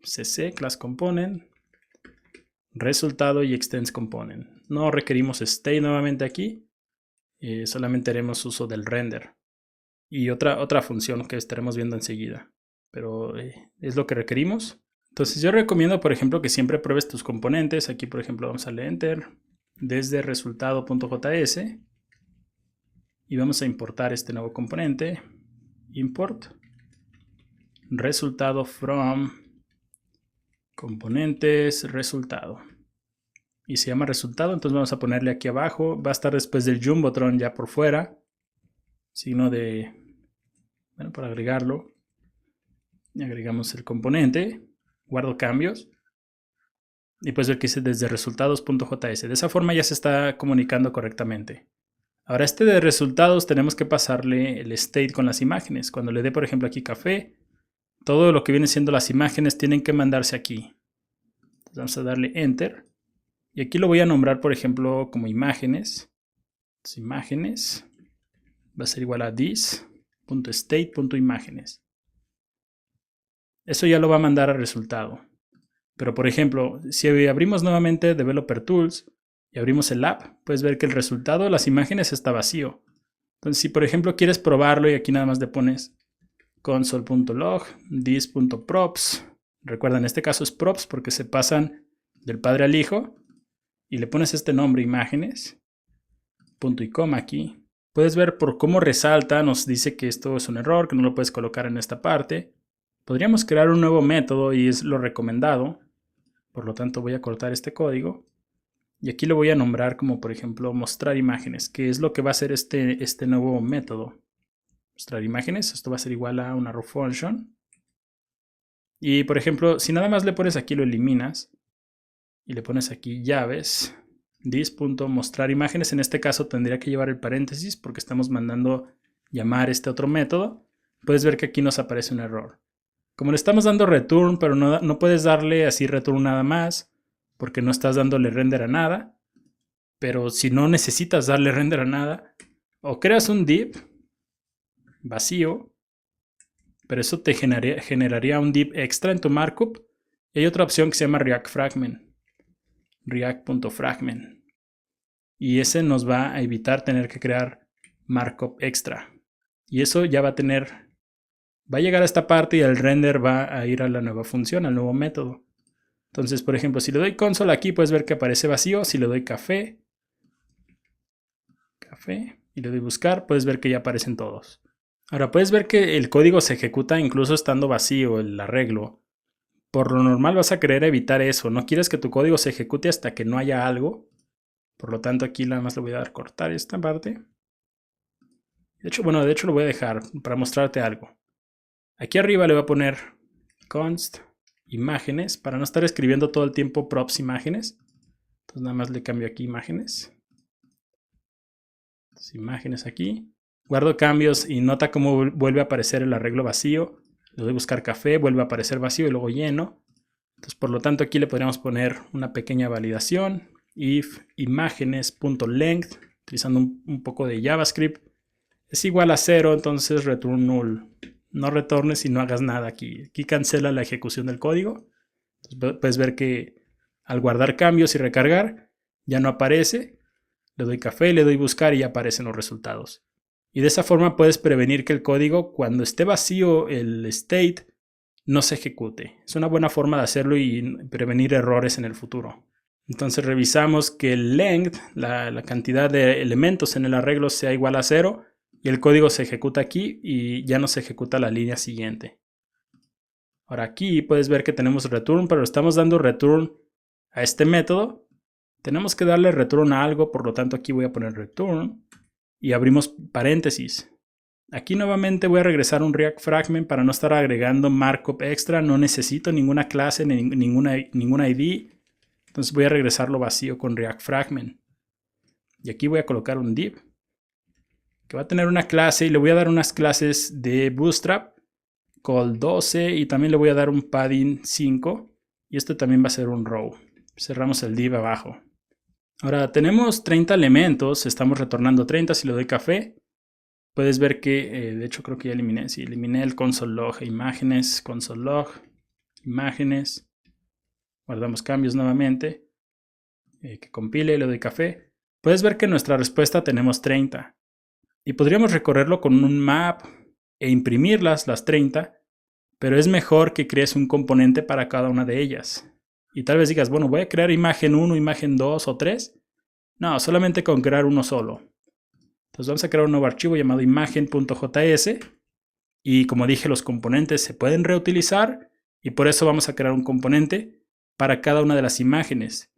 cc class component, resultado y extends component. No requerimos state nuevamente aquí, solamente haremos uso del render y otra función que estaremos viendo enseguida, pero es lo que requerimos. Entonces yo recomiendo, por ejemplo, que siempre pruebes tus componentes. Aquí, por ejemplo, vamos a darle enter desde resultado.js y vamos a importar este nuevo componente. Import resultado from componentes resultado. Y se llama resultado, entonces vamos a ponerle aquí abajo. Va a estar después del Jumbotron ya por fuera. Signo de... Bueno, para agregarlo. Y agregamos el componente. Guardo cambios. Y puedes ver que dice desde resultados.js. De esa forma ya se está comunicando correctamente. Ahora este de resultados tenemos que pasarle el state con las imágenes. Cuando le dé, por ejemplo, aquí café, todo lo que viene siendo las imágenes tienen que mandarse aquí. Entonces vamos a darle enter. Y aquí lo voy a nombrar, por ejemplo, como imágenes. Entonces, imágenes va a ser igual a this.state.imágenes. Eso ya lo va a mandar al resultado. Pero, por ejemplo, si abrimos nuevamente Developer Tools y abrimos el app, puedes ver que el resultado de las imágenes está vacío. Entonces, si por ejemplo quieres probarlo y aquí nada más le pones console.log, this.props. Recuerda, en este caso es props porque se pasan del padre al hijo. Y le pones este nombre, imágenes, punto y coma aquí. Puedes ver por cómo resalta, nos dice que esto es un error, que no lo puedes colocar en esta parte. Podríamos crear un nuevo método y es lo recomendado. Por lo tanto voy a cortar este código. Y aquí lo voy a nombrar como, por ejemplo, mostrar imágenes, que es lo que va a hacer este nuevo método. Mostrar imágenes, esto va a ser igual a una raw function. Y, por ejemplo, si nada más le pones aquí, lo eliminas. Y le pones aquí llaves, this.mostrar imágenes. En este caso tendría que llevar el paréntesis porque estamos mandando llamar este otro método. Puedes ver que aquí nos aparece un error. Como le estamos dando return, pero no puedes darle así return nada más porque no estás dándole render a nada. Pero si no necesitas darle render a nada, o creas un div vacío, pero eso te generaría un div extra en tu markup. Y hay otra opción que se llama React Fragment. React.fragment. Y ese nos va a evitar tener que crear markup extra. Y eso ya va a llegar a esta parte y el render va a ir a la nueva función, al nuevo método. Entonces, por ejemplo, si le doy console aquí, puedes ver que aparece vacío. Si le doy café, y le doy buscar, puedes ver que ya aparecen todos. Ahora, puedes ver que el código se ejecuta incluso estando vacío el arreglo. Por lo normal vas a querer evitar eso. No quieres que tu código se ejecute hasta que no haya algo. Por lo tanto, aquí nada más le voy a dar cortar esta parte. De hecho lo voy a dejar para mostrarte algo. Aquí arriba le voy a poner const imágenes para no estar escribiendo todo el tiempo props imágenes. Entonces nada más le cambio aquí imágenes. Entonces, imágenes aquí. Guardo cambios y nota cómo vuelve a aparecer el arreglo vacío. Le doy buscar café, vuelve a aparecer vacío y luego lleno. Entonces, por lo tanto, aquí le podríamos poner una pequeña validación. If imágenes.length, utilizando un poco de JavaScript, es igual a 0, entonces return null. no retornes y no hagas nada aquí. Aquí cancela la ejecución del código. Entonces, puedes ver que al guardar cambios y recargar, ya no aparece. Le doy café, le doy buscar y ya aparecen los resultados. Y de esa forma puedes prevenir que el código, cuando esté vacío el state, no se ejecute. Es una buena forma de hacerlo y prevenir errores en el futuro. Entonces revisamos que el length, la cantidad de elementos en el arreglo, sea igual a 0 y el código se ejecuta aquí y ya no se ejecuta la línea siguiente. Ahora aquí puedes ver que tenemos return, pero estamos dando return a este método. Tenemos que darle return a algo, por lo tanto aquí voy a poner return y abrimos paréntesis. Aquí nuevamente voy a regresar un React Fragment para no estar agregando markup extra. No necesito ninguna clase, ninguna ID. Entonces voy a regresarlo vacío con React Fragment. Y aquí voy a colocar un div que va a tener una clase y le voy a dar unas clases de Bootstrap call 12 y también le voy a dar un padding 5 y esto también va a ser un row. Cerramos el div abajo. Ahora tenemos 30 elementos, estamos retornando 30 si le doy café. Puedes ver que, de hecho creo que ya eliminé, sí, eliminé el console log e imágenes, console log, imágenes. Guardamos cambios nuevamente, que compile, le doy café. Puedes ver que en nuestra respuesta tenemos 30. Y podríamos recorrerlo con un map e imprimirlas, las 30. Pero es mejor que crees un componente para cada una de ellas. Y tal vez digas, bueno, voy a crear imagen 1, imagen 2 o 3. No, solamente con crear uno solo. Entonces vamos a crear un nuevo archivo llamado imagen.js. Y como dije, los componentes se pueden reutilizar. Y por eso vamos a crear un componente para cada una de las imágenes.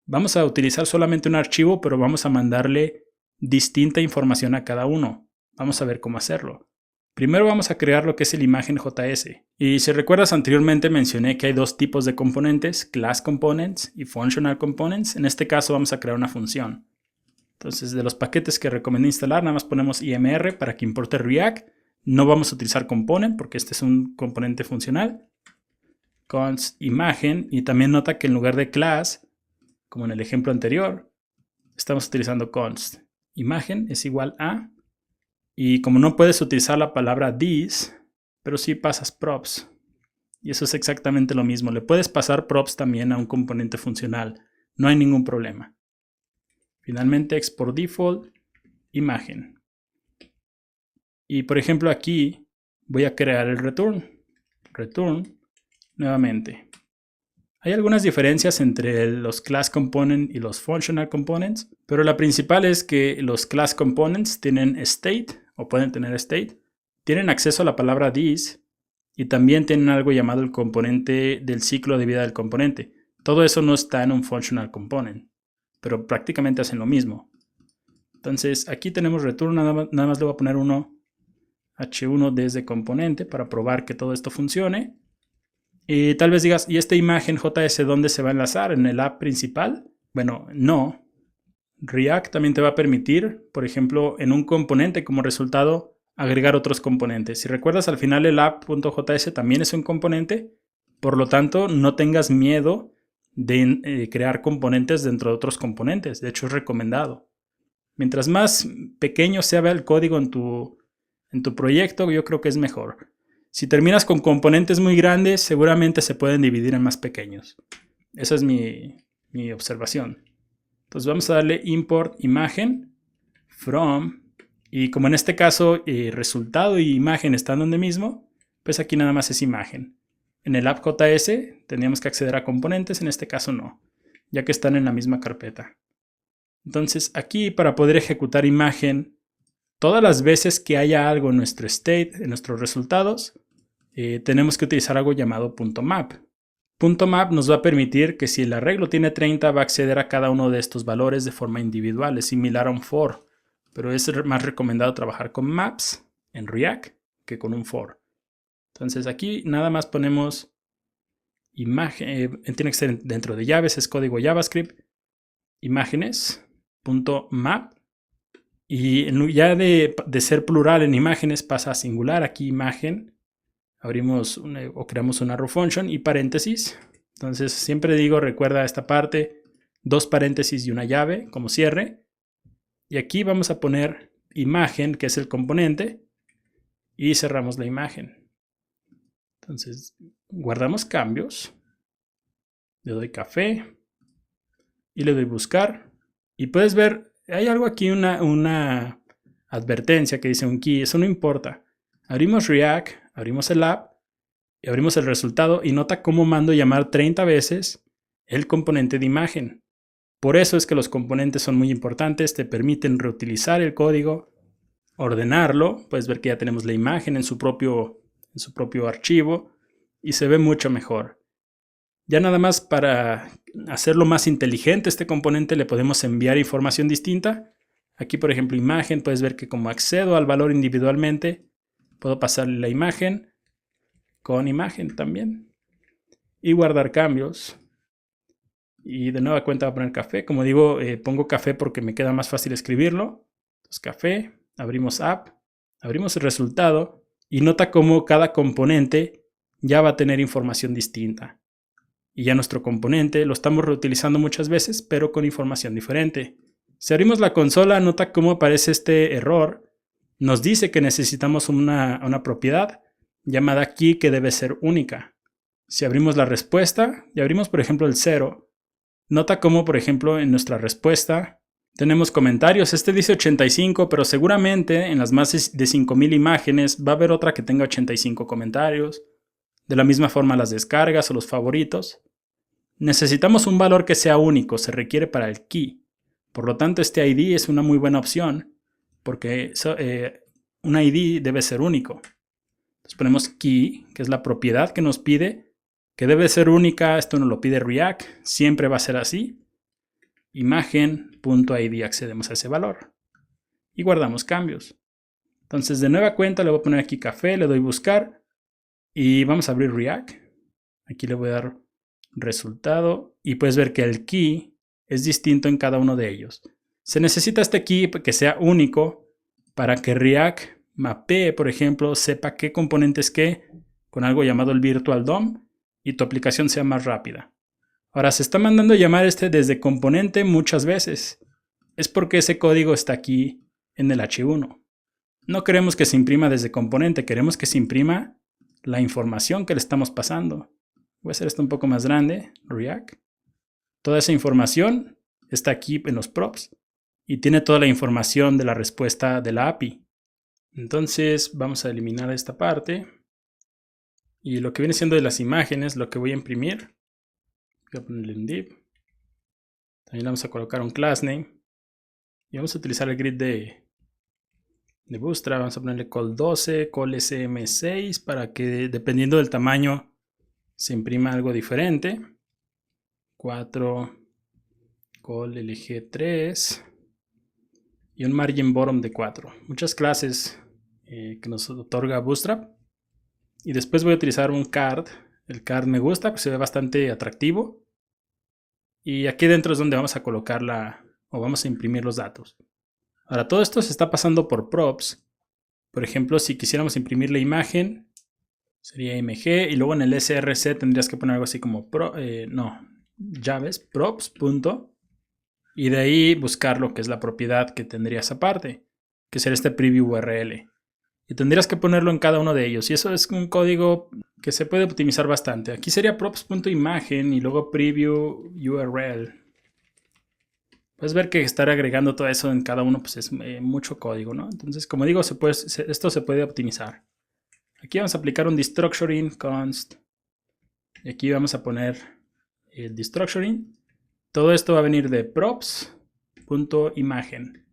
Vamos a utilizar solamente un archivo, pero vamos a mandarle distinta información a cada uno. Vamos a ver cómo hacerlo. Primero vamos a crear lo que es el imagen.js. Y si recuerdas, anteriormente mencioné que hay dos tipos de componentes, class components y functional components. En este caso vamos a crear una función. Entonces, de los paquetes que recomiendo instalar, nada más ponemos imr para que importe React. No vamos a utilizar component porque este es un componente funcional. Const imagen, y también nota que en lugar de class, como en el ejemplo anterior, estamos utilizando const imagen es igual a, y como no puedes utilizar la palabra this, pero sí pasas props, y eso es exactamente lo mismo. Le puedes pasar props también a un componente funcional, no hay ningún problema. Finalmente, export default imagen, y por ejemplo aquí voy a crear el return nuevamente. Hay algunas diferencias entre los class components y los functional components, pero la principal es que los class components tienen state, o pueden tener state, tienen acceso a la palabra this, y también tienen algo llamado el componente del ciclo de vida del componente. Todo eso no está en un functional component, pero prácticamente hacen lo mismo. Entonces aquí tenemos return, nada más le voy a poner h1 desde componente para probar que todo esto funcione. Y tal vez digas, ¿y esta imagen JS dónde se va a enlazar? ¿En el app principal? Bueno, no. React también te va a permitir, por ejemplo, en un componente como resultado, agregar otros componentes. Si recuerdas, al final el app.js también es un componente. Por lo tanto, no tengas miedo de crear componentes dentro de otros componentes. De hecho, es recomendado. Mientras más pequeño sea el código en tu proyecto, yo creo que es mejor. Si terminas con componentes muy grandes, seguramente se pueden dividir en más pequeños. Esa es mi observación. Entonces vamos a darle import imagen from, y como en este caso resultado y imagen están donde mismo, pues aquí nada más es imagen. En el app.js tendríamos que acceder a componentes, en este caso no, ya que están en la misma carpeta. Entonces aquí, para poder ejecutar imagen, todas las veces que haya algo en nuestro state, en nuestros resultados, tenemos que utilizar algo llamado .map. .map nos va a permitir que si el arreglo tiene 30, va a acceder a cada uno de estos valores de forma individual. Es similar a un for, pero es más recomendado trabajar con maps en React que con un for. Entonces aquí nada más ponemos imagen, tiene que ser dentro de llaves, es código JavaScript, imágenes.map. Y ya de ser plural en imágenes pasa a singular. Aquí imagen, abrimos o creamos una row function y paréntesis. Entonces siempre digo, recuerda esta parte, dos paréntesis y una llave como cierre. Y aquí vamos a poner imagen, que es el componente, y cerramos la imagen. Entonces, guardamos cambios. Le doy café. Y le doy buscar. Y puedes ver, hay algo aquí, una advertencia que dice un key. Eso no importa. Abrimos React, abrimos el app. Y abrimos el resultado. Y nota cómo mando llamar 30 veces el componente de imagen. Por eso es que los componentes son muy importantes. Te permiten reutilizar el código. Ordenarlo, puedes ver que ya tenemos la imagen en su propio archivo y se ve mucho mejor. Ya nada más para hacerlo más inteligente este componente le podemos enviar información distinta. Aquí por ejemplo imagen, puedes ver que como accedo al valor individualmente, puedo pasarle la imagen con imagen también. Y guardar cambios. Y de nueva cuenta voy a poner café. Como digo, pongo café porque me queda más fácil escribirlo. Entonces café. Abrimos app, abrimos el resultado y nota cómo cada componente ya va a tener información distinta. Y ya nuestro componente lo estamos reutilizando muchas veces, pero con información diferente. Si abrimos la consola, nota cómo aparece este error. Nos dice que necesitamos una propiedad llamada key que debe ser única. Si abrimos la respuesta y abrimos por ejemplo el 0, nota cómo por ejemplo en nuestra respuesta tenemos comentarios. Este dice 85, pero seguramente en las más de 5000 imágenes va a haber otra que tenga 85 comentarios. De la misma forma las descargas o los favoritos. Necesitamos un valor que sea único, se requiere para el key. Por lo tanto, este ID es una muy buena opción porque un ID debe ser único. Entonces ponemos key, que es la propiedad que nos pide, que debe ser única. Esto nos lo pide React, siempre va a ser así. Imagen.id, accedemos a ese valor y guardamos cambios. Entonces de nueva cuenta le voy a poner aquí café, le doy buscar y vamos a abrir React. Aquí le voy a dar resultado y puedes ver que el key es distinto en cada uno de ellos. Se necesita este key que sea único para que React mapee, por ejemplo, sepa qué componente es qué con algo llamado el Virtual DOM y tu aplicación sea más rápida. Ahora, se está mandando llamar desde componente muchas veces. Es porque ese código está aquí en el H1. No queremos que se imprima desde componente, queremos que se imprima la información que le estamos pasando. Voy a hacer esto un poco más grande, React. Toda esa información está aquí en los props y tiene toda la información de la respuesta de la API. Entonces vamos a eliminar esta parte. Y lo que viene siendo de las imágenes, lo que voy a imprimir. Voy a ponerle un div. También vamos a colocar un class name. Y vamos a utilizar el grid de Bootstrap. Vamos a ponerle col 12, col SM6 para que dependiendo del tamaño se imprima algo diferente. 4, col LG3 y un margin bottom de 4. Muchas clases que nos otorga Bootstrap. Y después voy a utilizar un card. El card me gusta, pues se ve bastante atractivo. Y aquí dentro es donde vamos a colocar o vamos a imprimir los datos. Ahora todo esto se está pasando por props. Por ejemplo, si quisiéramos imprimir la imagen, sería mg y luego en el src tendrías que poner algo así como llaves, props, punto. Y de ahí buscar lo que es la propiedad que tendría esa parte, que sería este preview URL. Y tendrías que ponerlo en cada uno de ellos. Y eso es un código que se puede optimizar bastante. Aquí sería props.imagen y luego preview URL. Puedes ver que estar agregando todo eso en cada uno pues es mucho código, ¿no? Entonces, como digo, esto se puede optimizar. Aquí vamos a aplicar un destructuring const. Y aquí vamos a poner el destructuring. Todo esto va a venir de props.imagen.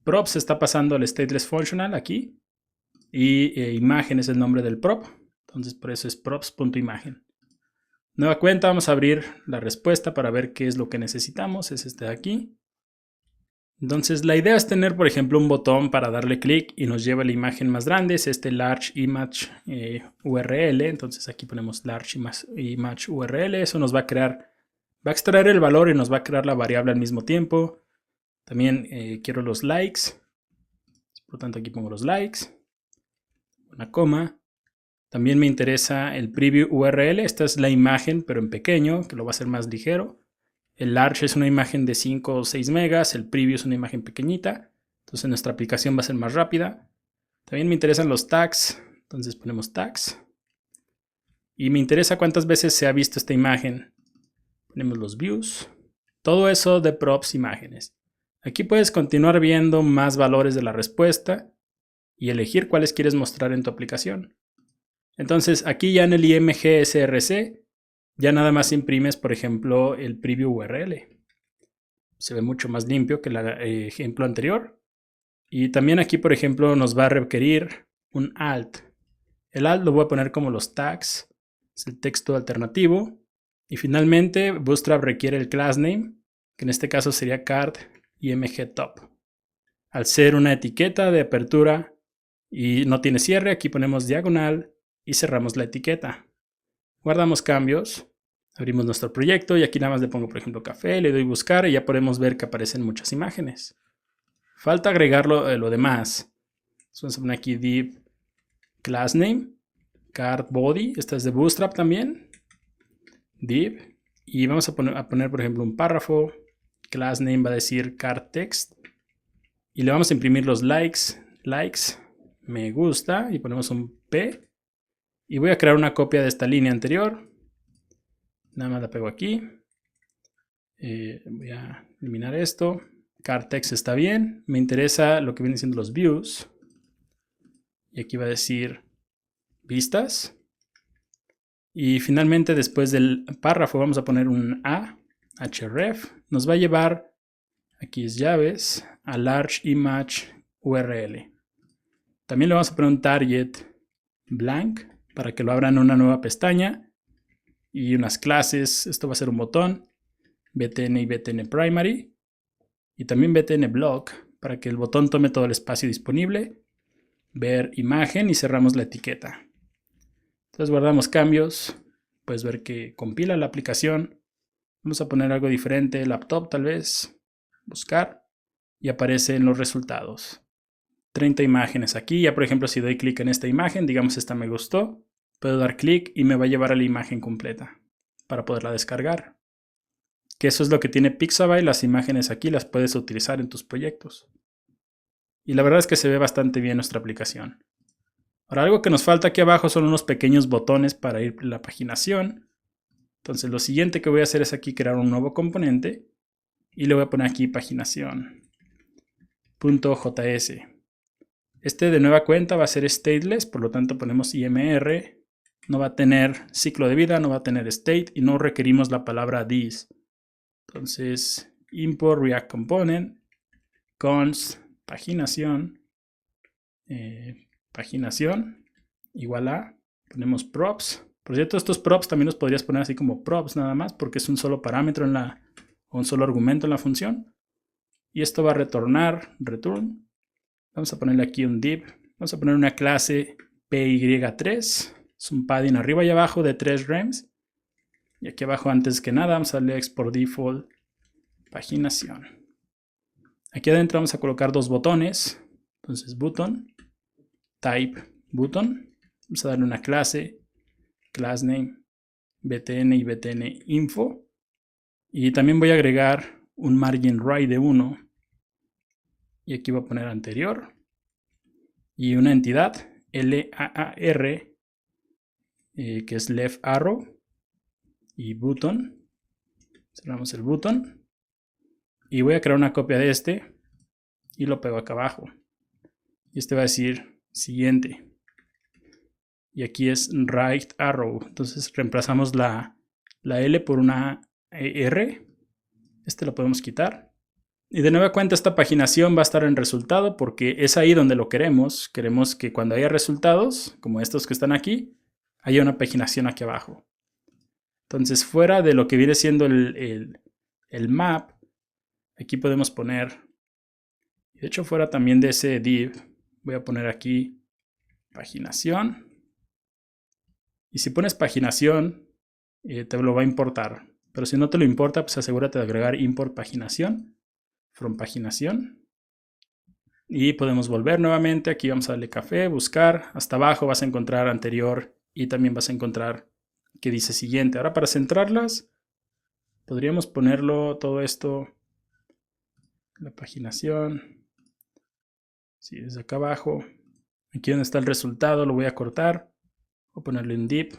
Props está pasando al stateless functional aquí. Y imagen es el nombre del prop. Entonces por eso es props.imagen. Nueva cuenta, vamos a abrir la respuesta para ver qué es lo que necesitamos. Es este de aquí. Entonces la idea es tener, por ejemplo, un botón para darle clic y nos lleva a la imagen más grande. Es este large image URL. Entonces aquí ponemos large image URL. Eso nos va a extraer el valor y nos va a crear la variable al mismo tiempo. También quiero los likes. Por lo tanto aquí pongo los likes. Una coma. También me interesa el preview URL. Esta es la imagen, pero en pequeño, que lo va a hacer más ligero. El large es una imagen de 5 o 6 megas. El preview es una imagen pequeñita. Entonces nuestra aplicación va a ser más rápida. También me interesan los tags. Entonces ponemos tags. Y me interesa cuántas veces se ha visto esta imagen. Ponemos los views. Todo eso de props imágenes. Aquí puedes continuar viendo más valores de la respuesta y elegir cuáles quieres mostrar en tu aplicación. Entonces aquí ya en el IMG SRC ya nada más imprimes, por ejemplo, el preview URL. Se ve mucho más limpio que el ejemplo anterior. Y también aquí, por ejemplo, nos va a requerir un alt. El alt lo voy a poner como los tags. Es el texto alternativo. Y finalmente, Bootstrap requiere el class name, que en este caso sería card img top. Al ser una etiqueta de apertura y no tiene cierre, aquí ponemos diagonal y cerramos la etiqueta. Guardamos cambios. Abrimos nuestro proyecto y aquí nada más le pongo, por ejemplo, café, le doy buscar y ya podemos ver que aparecen muchas imágenes. Falta agregarlo lo demás. Entonces vamos a poner aquí div class name, card body, esta es de Bootstrap también, div, y vamos a poner por ejemplo un párrafo, class name va a decir card text, y le vamos a imprimir los likes, me gusta, y ponemos un P, y voy a crear una copia de esta línea anterior. Nada más la pego aquí. Voy a eliminar esto. Card text está bien. Me interesa lo que vienen siendo los views. Y aquí va a decir vistas. Y finalmente después del párrafo vamos a poner un A, href. Nos va a llevar, aquí es llaves, a large image URL. También le vamos a poner un target blank para que lo abra en una nueva pestaña. Y unas clases, esto va a ser un botón, btn y btn primary, y también btn block, para que el botón tome todo el espacio disponible, ver imagen y cerramos la etiqueta. Entonces guardamos cambios, puedes ver que compila la aplicación, vamos a poner algo diferente, laptop tal vez, buscar, y aparecen los resultados. 30 imágenes aquí, ya por ejemplo si doy clic en esta imagen, digamos esta me gustó, puedo dar clic y me va a llevar a la imagen completa para poderla descargar. Que eso es lo que tiene Pixabay, las imágenes aquí las puedes utilizar en tus proyectos. Y la verdad es que se ve bastante bien nuestra aplicación. Ahora algo que nos falta aquí abajo son unos pequeños botones para ir a la paginación. Entonces lo siguiente que voy a hacer es aquí crear un nuevo componente y le voy a poner aquí paginación.js. Este de nueva cuenta va a ser stateless, por lo tanto ponemos imr. No va a tener ciclo de vida, no va a tener state y no requerimos la palabra this. Entonces, import React Component, const paginación, igual a, ponemos props. Por cierto, estos props también los podrías poner así como props nada más, porque es un solo parámetro o un solo argumento en la función. Y esto va a retornar, return. Vamos a ponerle aquí un div. Vamos a poner una clase py3. Es un padding arriba y abajo de 3 rems. Y aquí abajo, antes que nada, vamos a darle export default paginación. Aquí adentro vamos a colocar dos botones. Entonces, button, type button. Vamos a darle una clase, class name, btn y btn info. Y también voy a agregar un margin right de 1. Y aquí voy a poner anterior. Y una entidad, LAAR, que es left arrow. Y button. Cerramos el button. Y voy a crear una copia de este. Y lo pego acá abajo. Y este va a decir siguiente. Y aquí es right arrow. Entonces reemplazamos la L por una R. Este lo podemos quitar. Y de nueva cuenta esta paginación va a estar en resultado porque es ahí donde lo queremos. Queremos que cuando haya resultados, como estos que están aquí, haya una paginación aquí abajo. Entonces fuera de lo que viene siendo el map, aquí podemos poner, de hecho fuera también de ese div, voy a poner aquí paginación. Y si pones paginación, te lo va a importar. Pero si no te lo importa, pues asegúrate de agregar import paginación, from paginación. Y podemos volver nuevamente. Aquí vamos a darle café, buscar. Hasta abajo vas a encontrar anterior y también vas a encontrar que dice siguiente. Ahora para centrarlas, podríamos ponerlo todo esto, la paginación. Sí, desde acá abajo. Aquí donde está el resultado lo voy a cortar. Voy a ponerle un div,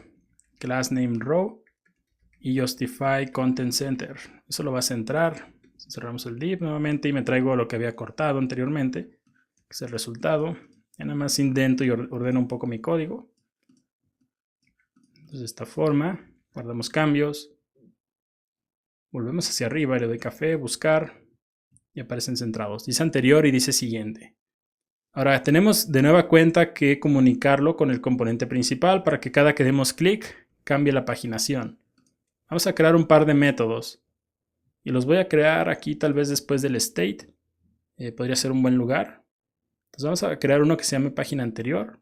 class name row y justify content center. Eso lo va a centrar. Cerramos el div nuevamente y me traigo lo que había cortado anteriormente, que es el resultado. Ya nada más indento y ordeno un poco mi código. Entonces de esta forma, guardamos cambios. Volvemos hacia arriba y le doy café, buscar y aparecen centrados. Dice anterior y dice siguiente. Ahora tenemos de nueva cuenta que comunicarlo con el componente principal para que cada que demos clic cambie la paginación. Vamos a crear un par de métodos y los voy a crear aquí tal vez después del state. Podría ser un buen lugar. Entonces vamos a crear uno que se llame página anterior.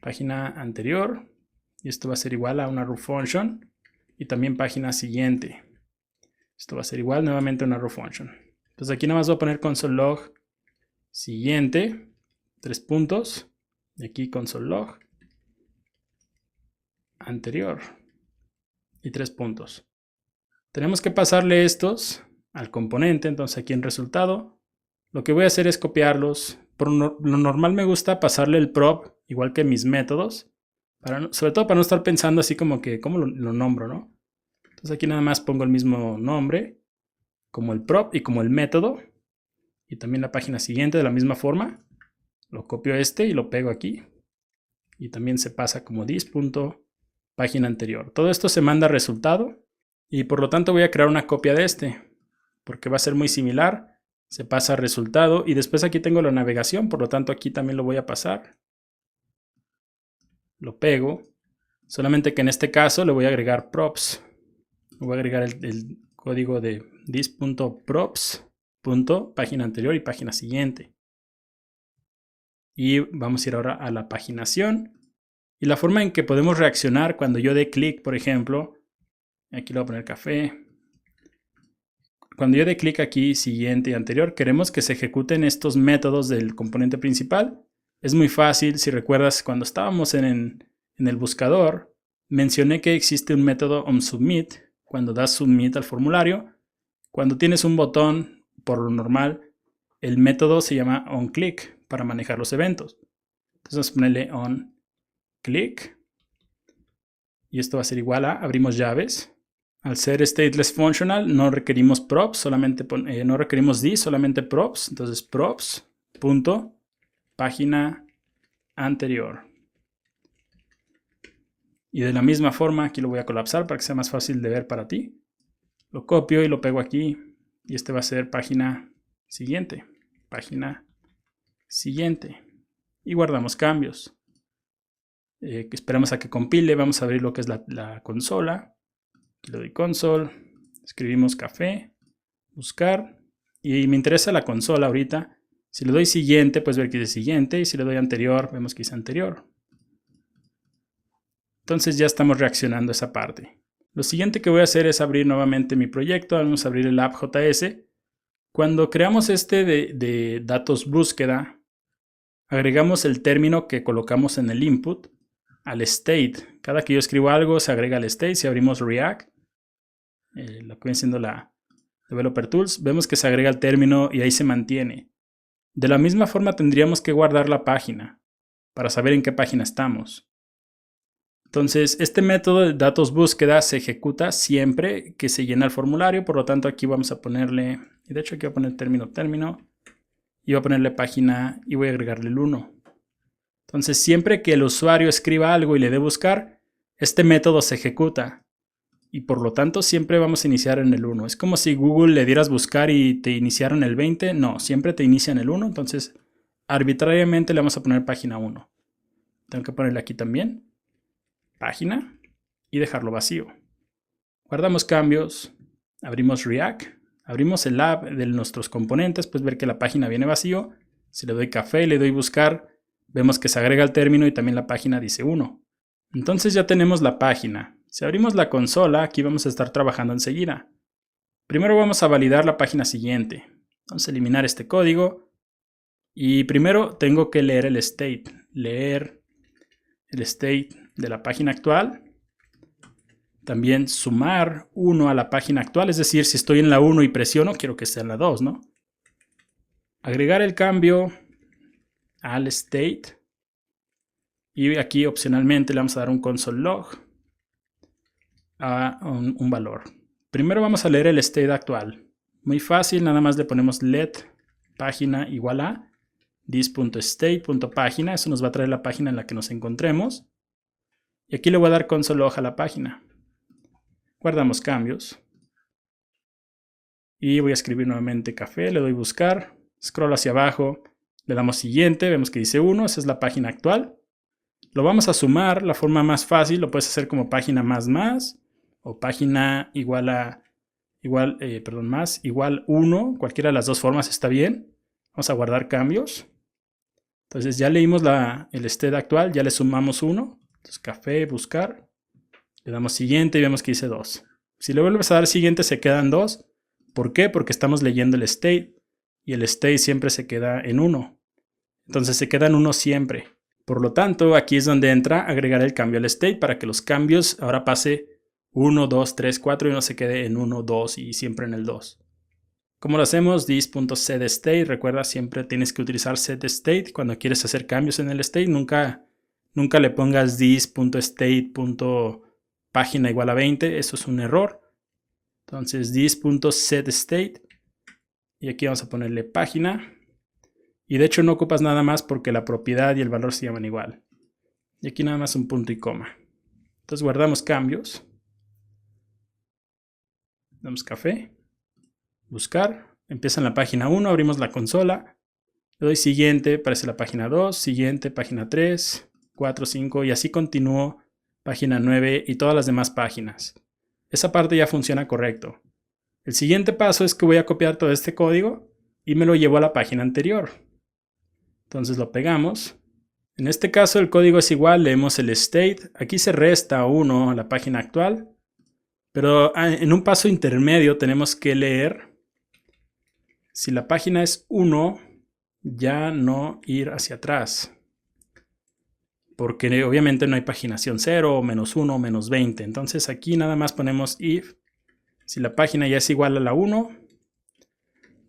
Página anterior. Y esto va a ser igual a una root function. Y también página siguiente. Esto va a ser igual nuevamente a una root function. Entonces aquí nada más voy a poner console log siguiente. 3 puntos. Y aquí console log anterior. Y 3 puntos. Tenemos que pasarle estos al componente. Entonces aquí en resultado lo que voy a hacer es copiarlos. Por lo normal me gusta pasarle el prop igual que mis métodos. Sobre todo para no estar pensando así como que cómo lo nombro, ¿no? Entonces aquí nada más pongo el mismo nombre como el prop y como el método. Y también la página siguiente de la misma forma. Lo copio y lo pego aquí. Y también se pasa como this.página anterior. Todo esto se manda a resultado. Y por lo tanto voy a crear una copia de este. Porque va a ser muy similar. Se pasa a resultado. Y después aquí tengo la navegación. Por lo tanto aquí también lo voy a pasar. Lo pego. Solamente que en este caso le voy a agregar props. Le voy a agregar el código de this.props. Página anterior y página siguiente. Y vamos a ir ahora a la paginación. Y la forma en que podemos reaccionar cuando yo dé clic, por ejemplo. Aquí le voy a poner café. Cuando yo dé clic aquí, siguiente y anterior, queremos que se ejecuten estos métodos del componente principal. Es muy fácil, si recuerdas, cuando estábamos en el buscador, mencioné que existe un método onSubmit cuando das submit al formulario. Cuando tienes un botón, por lo normal, el método se llama onClick para manejar los eventos. Entonces vamos a ponerle onClick. Y esto va a ser igual a, abrimos llaves. Al ser stateless functional no requerimos props, solamente no requerimos this, solamente props. Entonces props, punto, página anterior. Y de la misma forma, aquí lo voy a colapsar para que sea más fácil de ver para ti. Lo copio y lo pego aquí. Y este va a ser página siguiente. Página siguiente. Y guardamos cambios. Esperamos a que compile. Vamos a abrir lo que es la consola. Aquí le doy console, escribimos café, buscar, y me interesa la consola ahorita. Si le doy siguiente, pues ver que dice siguiente, y si le doy anterior, vemos que dice anterior. Entonces ya estamos reaccionando a esa parte. Lo siguiente que voy a hacer es abrir nuevamente mi proyecto. Vamos a abrir el app.js. Cuando creamos este de datos búsqueda, agregamos el término que colocamos en el input al state. Cada que yo escribo algo se agrega al state. Si abrimos React, lo que viene siendo la Developer Tools, vemos que se agrega el término y ahí se mantiene. De la misma forma tendríamos que guardar la página para saber en qué página estamos. Entonces este método de datos búsqueda se ejecuta siempre que se llena el formulario, por lo tanto aquí vamos a ponerle, y de hecho aquí voy a poner término, y voy a ponerle página y voy a agregarle el 1. Entonces siempre que el usuario escriba algo y le dé buscar, este método se ejecuta. Y por lo tanto siempre vamos a iniciar en el 1. Es como si Google le dieras buscar y te iniciara en el 20. No, siempre te inicia en el 1. Entonces arbitrariamente le vamos a poner página 1. Tengo que ponerle aquí también página y dejarlo vacío. Guardamos cambios. Abrimos React. Abrimos el app de nuestros componentes. Pues ver que la página viene vacío. Si le doy café y le doy buscar, vemos que se agrega el término y también la página dice 1. Entonces ya tenemos la página. Si abrimos la consola, aquí vamos a estar trabajando enseguida. Primero vamos a validar la página siguiente. Vamos a eliminar este código. Y primero tengo que leer el state. Leer el state de la página actual. También sumar 1 a la página actual. Es decir, si estoy en la 1 y presiono, quiero que esté en la 2, ¿no? Agregar el cambio al state. Y aquí opcionalmente le vamos a dar un console log. a un valor. Primero vamos a leer el state actual. Muy fácil, nada más le ponemos let página igual a this.state.página. Eso nos va a traer la página en la que nos encontremos. Y aquí le voy a dar console.log a la página. Guardamos cambios. Y voy a escribir nuevamente café, le doy buscar, scroll hacia abajo, le damos siguiente, vemos que dice 1, esa es la página actual. Lo vamos a sumar, la forma más fácil, lo puedes hacer como página más, o página más igual 1, cualquiera de las dos formas está bien. Vamos a guardar cambios. Entonces ya leímos el state actual, ya le sumamos 1, entonces café, buscar, le damos siguiente y vemos que dice 2. Si le vuelves a dar siguiente se quedan 2. ¿Por qué? Porque estamos leyendo el state y el state siempre se queda en 1. Entonces se queda en 1 siempre. Por lo tanto, aquí es donde entra agregar el cambio al state para que los cambios ahora pase 1, 2, 3, 4 y no se quede en 1, 2 y siempre en el 2. ¿Cómo lo hacemos? This.setState. Recuerda, siempre tienes que utilizar setState cuando quieres hacer cambios en el state. Nunca le pongas this.state.página igual a 20. Eso es un error. Entonces this.setState y aquí vamos a ponerle página y de hecho no ocupas nada más porque la propiedad y el valor se llaman igual y aquí nada más un punto y coma. Entonces guardamos cambios, damos café, buscar, empieza en la página 1, abrimos la consola, le doy siguiente, aparece la página 2, siguiente, página 3, 4, 5 y así continúo, página 9 y todas las demás páginas. Esa parte ya funciona correcto. El siguiente paso es que voy a copiar todo este código y me lo llevo a la página anterior. Entonces lo pegamos. En este caso el código es igual, leemos el state. Aquí se resta 1 a la página actual. Pero en un paso intermedio tenemos que leer. Si la página es 1, ya no ir hacia atrás. Porque obviamente no hay paginación 0, menos 1, menos 20. Entonces aquí nada más ponemos if. Si la página ya es igual a la 1,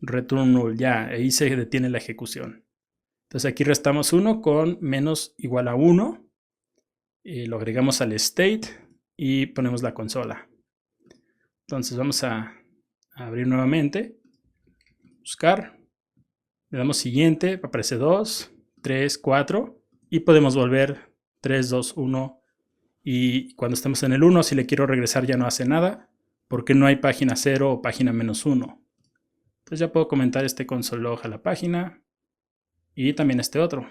return null, ya, ahí se detiene la ejecución. Entonces aquí restamos 1 con menos igual a 1. Lo agregamos al state y ponemos la consola. Entonces vamos a abrir nuevamente. Buscar. Le damos siguiente, aparece 2, 3, 4. Y podemos volver 3, 2, 1 y cuando estemos en el 1, si le quiero regresar ya no hace nada porque no hay página 0 o página menos 1. Entonces ya puedo comentar este console.log a la página y también este otro.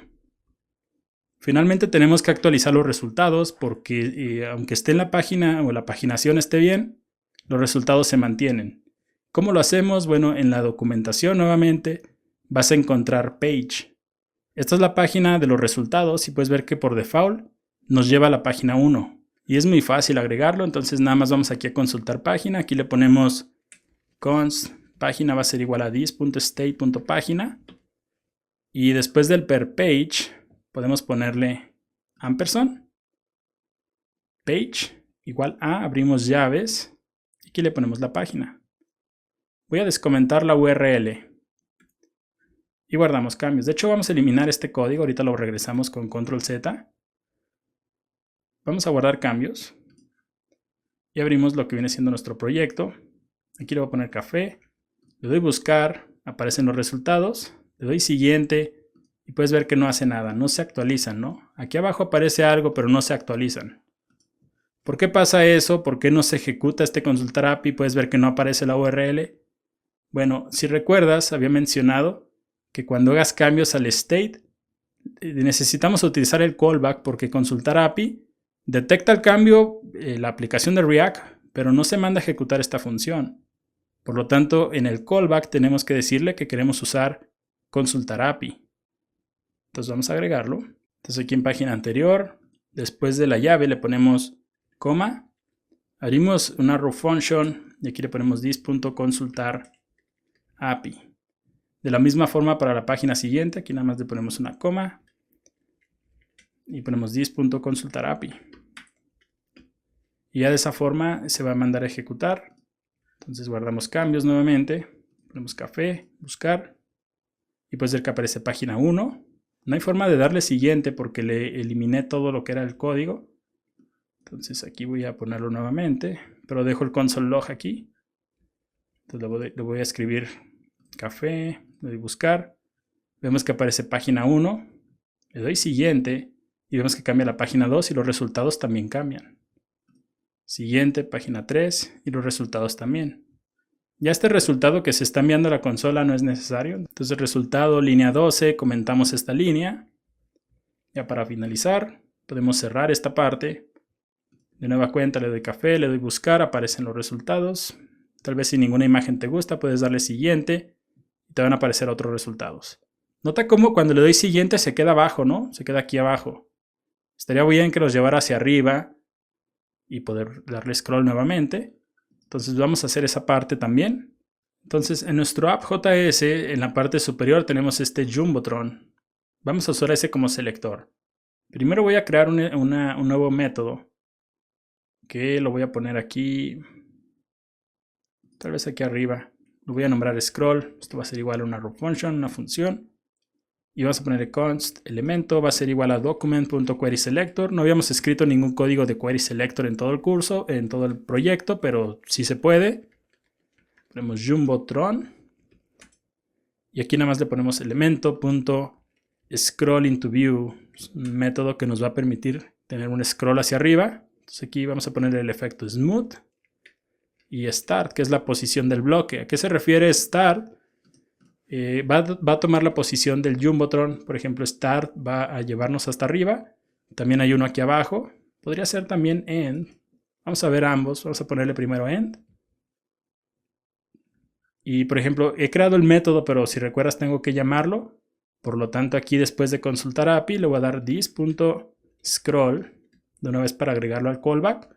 Finalmente tenemos que actualizar los resultados porque aunque esté en la página o la paginación esté bien, los resultados se mantienen. ¿Cómo lo hacemos? Bueno, en la documentación nuevamente vas a encontrar page. Esta es la página de los resultados y puedes ver que por default nos lleva a la página 1. Y es muy fácil agregarlo, entonces nada más vamos aquí a consultar página. Aquí le ponemos const página va a ser igual a this.state.página. Y después del per page podemos ponerle ampersand. Page igual a, abrimos llaves. Y aquí le ponemos la página. Voy a descomentar la URL. Y guardamos cambios. De hecho, vamos a eliminar este código. Ahorita lo regresamos con control Z. Vamos a guardar cambios. Y abrimos lo que viene siendo nuestro proyecto. Aquí le voy a poner café. Le doy buscar. Aparecen los resultados. Le doy siguiente. Y puedes ver que no hace nada. No se actualizan, ¿no? Aquí abajo aparece algo, pero no se actualizan. ¿Por qué pasa eso? ¿Por qué no se ejecuta este consultar API? Puedes ver que no aparece la URL. Bueno, si recuerdas, había mencionado que cuando hagas cambios al state, necesitamos utilizar el callback porque consultar API detecta el cambio, la aplicación de React, pero no se manda a ejecutar esta función. Por lo tanto, en el callback tenemos que decirle que queremos usar consultar API. Entonces vamos a agregarlo. Entonces aquí en página anterior, después de la llave le ponemos coma, abrimos una row function y aquí le ponemos this.consultar API. De la misma forma para la página siguiente, aquí nada más le ponemos una coma y ponemos this.consultar API. Y ya de esa forma se va a mandar a ejecutar. Entonces guardamos cambios nuevamente, ponemos café, buscar y puedes ver que aparece página 1. No hay forma de darle siguiente porque le eliminé todo lo que era el código. Entonces aquí voy a ponerlo nuevamente, pero dejo el console log aquí. Entonces le voy a escribir café, le doy buscar. Vemos que aparece página 1, le doy siguiente y vemos que cambia la página 2 y los resultados también cambian. Siguiente, página 3 y los resultados también. Ya este resultado que se está enviando a la consola no es necesario. Entonces resultado línea 12, comentamos esta línea. Ya para finalizar, podemos cerrar esta parte. De nueva cuenta le doy café, le doy buscar, aparecen los resultados. Tal vez si ninguna imagen te gusta, puedes darle siguiente y te van a aparecer otros resultados. Nota cómo cuando le doy siguiente se queda abajo, ¿no? Se queda aquí abajo. Estaría bien que los llevara hacia arriba y poder darle scroll nuevamente. Entonces vamos a hacer esa parte también. Entonces en nuestro app.js, en la parte superior tenemos este Jumbotron. Vamos a usar ese como selector. Primero voy a crear un nuevo método que lo voy a poner aquí, tal vez aquí arriba. Lo voy a nombrar scroll. Esto va a ser igual a una row function, una función. Y vamos a poner const elemento, va a ser igual a document.querySelector. No habíamos escrito ningún código de querySelector en todo el curso, en todo el proyecto, pero sí se puede. Ponemos Jumbotron. Y aquí nada más le ponemos elemento.scrollIntoView. Es un método que nos va a permitir tener un scroll hacia arriba. Entonces aquí vamos a poner el efecto Smooth. Y Start, que es la posición del bloque. ¿A qué se refiere Start? Va a tomar la posición del Jumbotron. Por ejemplo, Start va a llevarnos hasta arriba. También hay uno aquí abajo. Podría ser también End. Vamos a ver ambos. Vamos a ponerle primero End. Y por ejemplo, he creado el método, pero si recuerdas tengo que llamarlo. Por lo tanto, aquí después de consultar API, le voy a dar this.scroll de una vez para agregarlo al callback.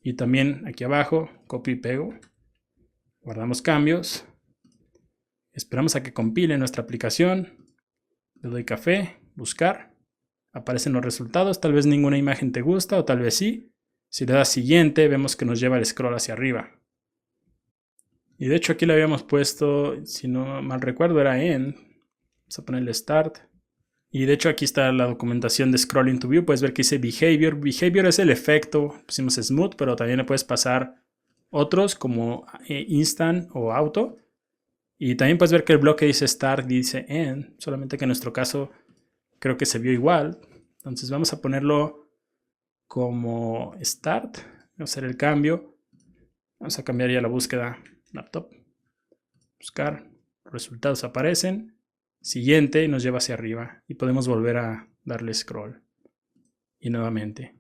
Y también aquí abajo, copio y pego. Guardamos cambios. Esperamos a que compile nuestra aplicación. Le doy café, buscar. Aparecen los resultados. Tal vez ninguna imagen te gusta o tal vez sí. Si le das siguiente, vemos que nos lleva el scroll hacia arriba. Y de hecho aquí le habíamos puesto, si no mal recuerdo, era end. Vamos a ponerle start. Y de hecho aquí está la documentación de scrolling to view. Puedes ver que dice behavior. Behavior es el efecto. Pusimos smooth, pero también le puedes pasar otros como instant o auto. Y también puedes ver que el bloque dice start, dice end, solamente que en nuestro caso creo que se vio igual. Entonces vamos a ponerlo como start, vamos a hacer el cambio. Vamos a cambiar ya la búsqueda laptop, buscar, resultados aparecen, siguiente y nos lleva hacia arriba y podemos volver a darle scroll. Y nuevamente.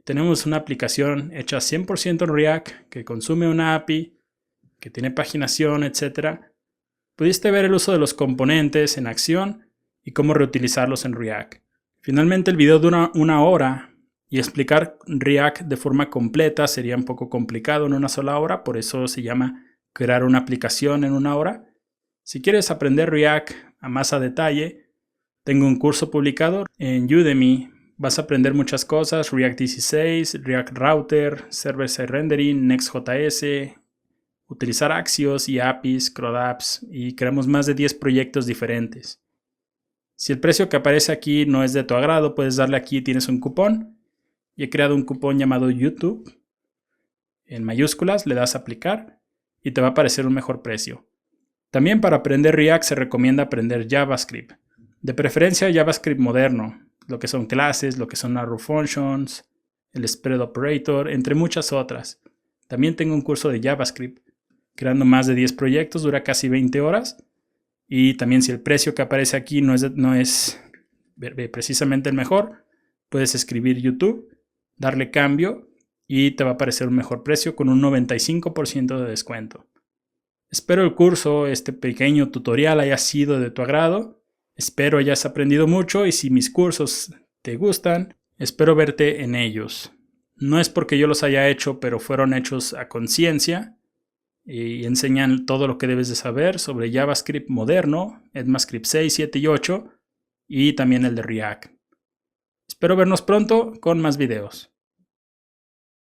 Tenemos una aplicación hecha 100% en React que consume una API, que tiene paginación, etc. Pudiste ver el uso de los componentes en acción y cómo reutilizarlos en React. Finalmente el video dura 1 hora y explicar React de forma completa sería un poco complicado en una sola hora, por eso se llama crear una aplicación en 1 hora. Si quieres aprender React más a detalle, tengo un curso publicado en Udemy. Vas a aprender muchas cosas, React 16, React Router, Server-Side Rendering, Next.js, utilizar Axios y APIs, CRUD-apps y creamos más de 10 proyectos diferentes. Si el precio que aparece aquí no es de tu agrado, puedes darle aquí, tienes un cupón. Y he creado un cupón llamado YouTube. En mayúsculas le das a aplicar y te va a aparecer un mejor precio. También para aprender React se recomienda aprender JavaScript. De preferencia JavaScript moderno, lo que son clases, lo que son arrow functions, el spread operator, entre muchas otras. También tengo un curso de JavaScript creando más de 10 proyectos, dura casi 20 horas. Y también si el precio que aparece aquí no es precisamente el mejor, puedes escribir YouTube, darle cambio y te va a aparecer un mejor precio con un 95% de descuento. Espero el curso, este pequeño tutorial haya sido de tu agrado. Espero hayas aprendido mucho y si mis cursos te gustan, espero verte en ellos. No es porque yo los haya hecho, pero fueron hechos a conciencia. Y enseñan todo lo que debes de saber sobre JavaScript moderno, ECMAScript 6, 7 y 8 y también el de React. Espero vernos pronto con más videos.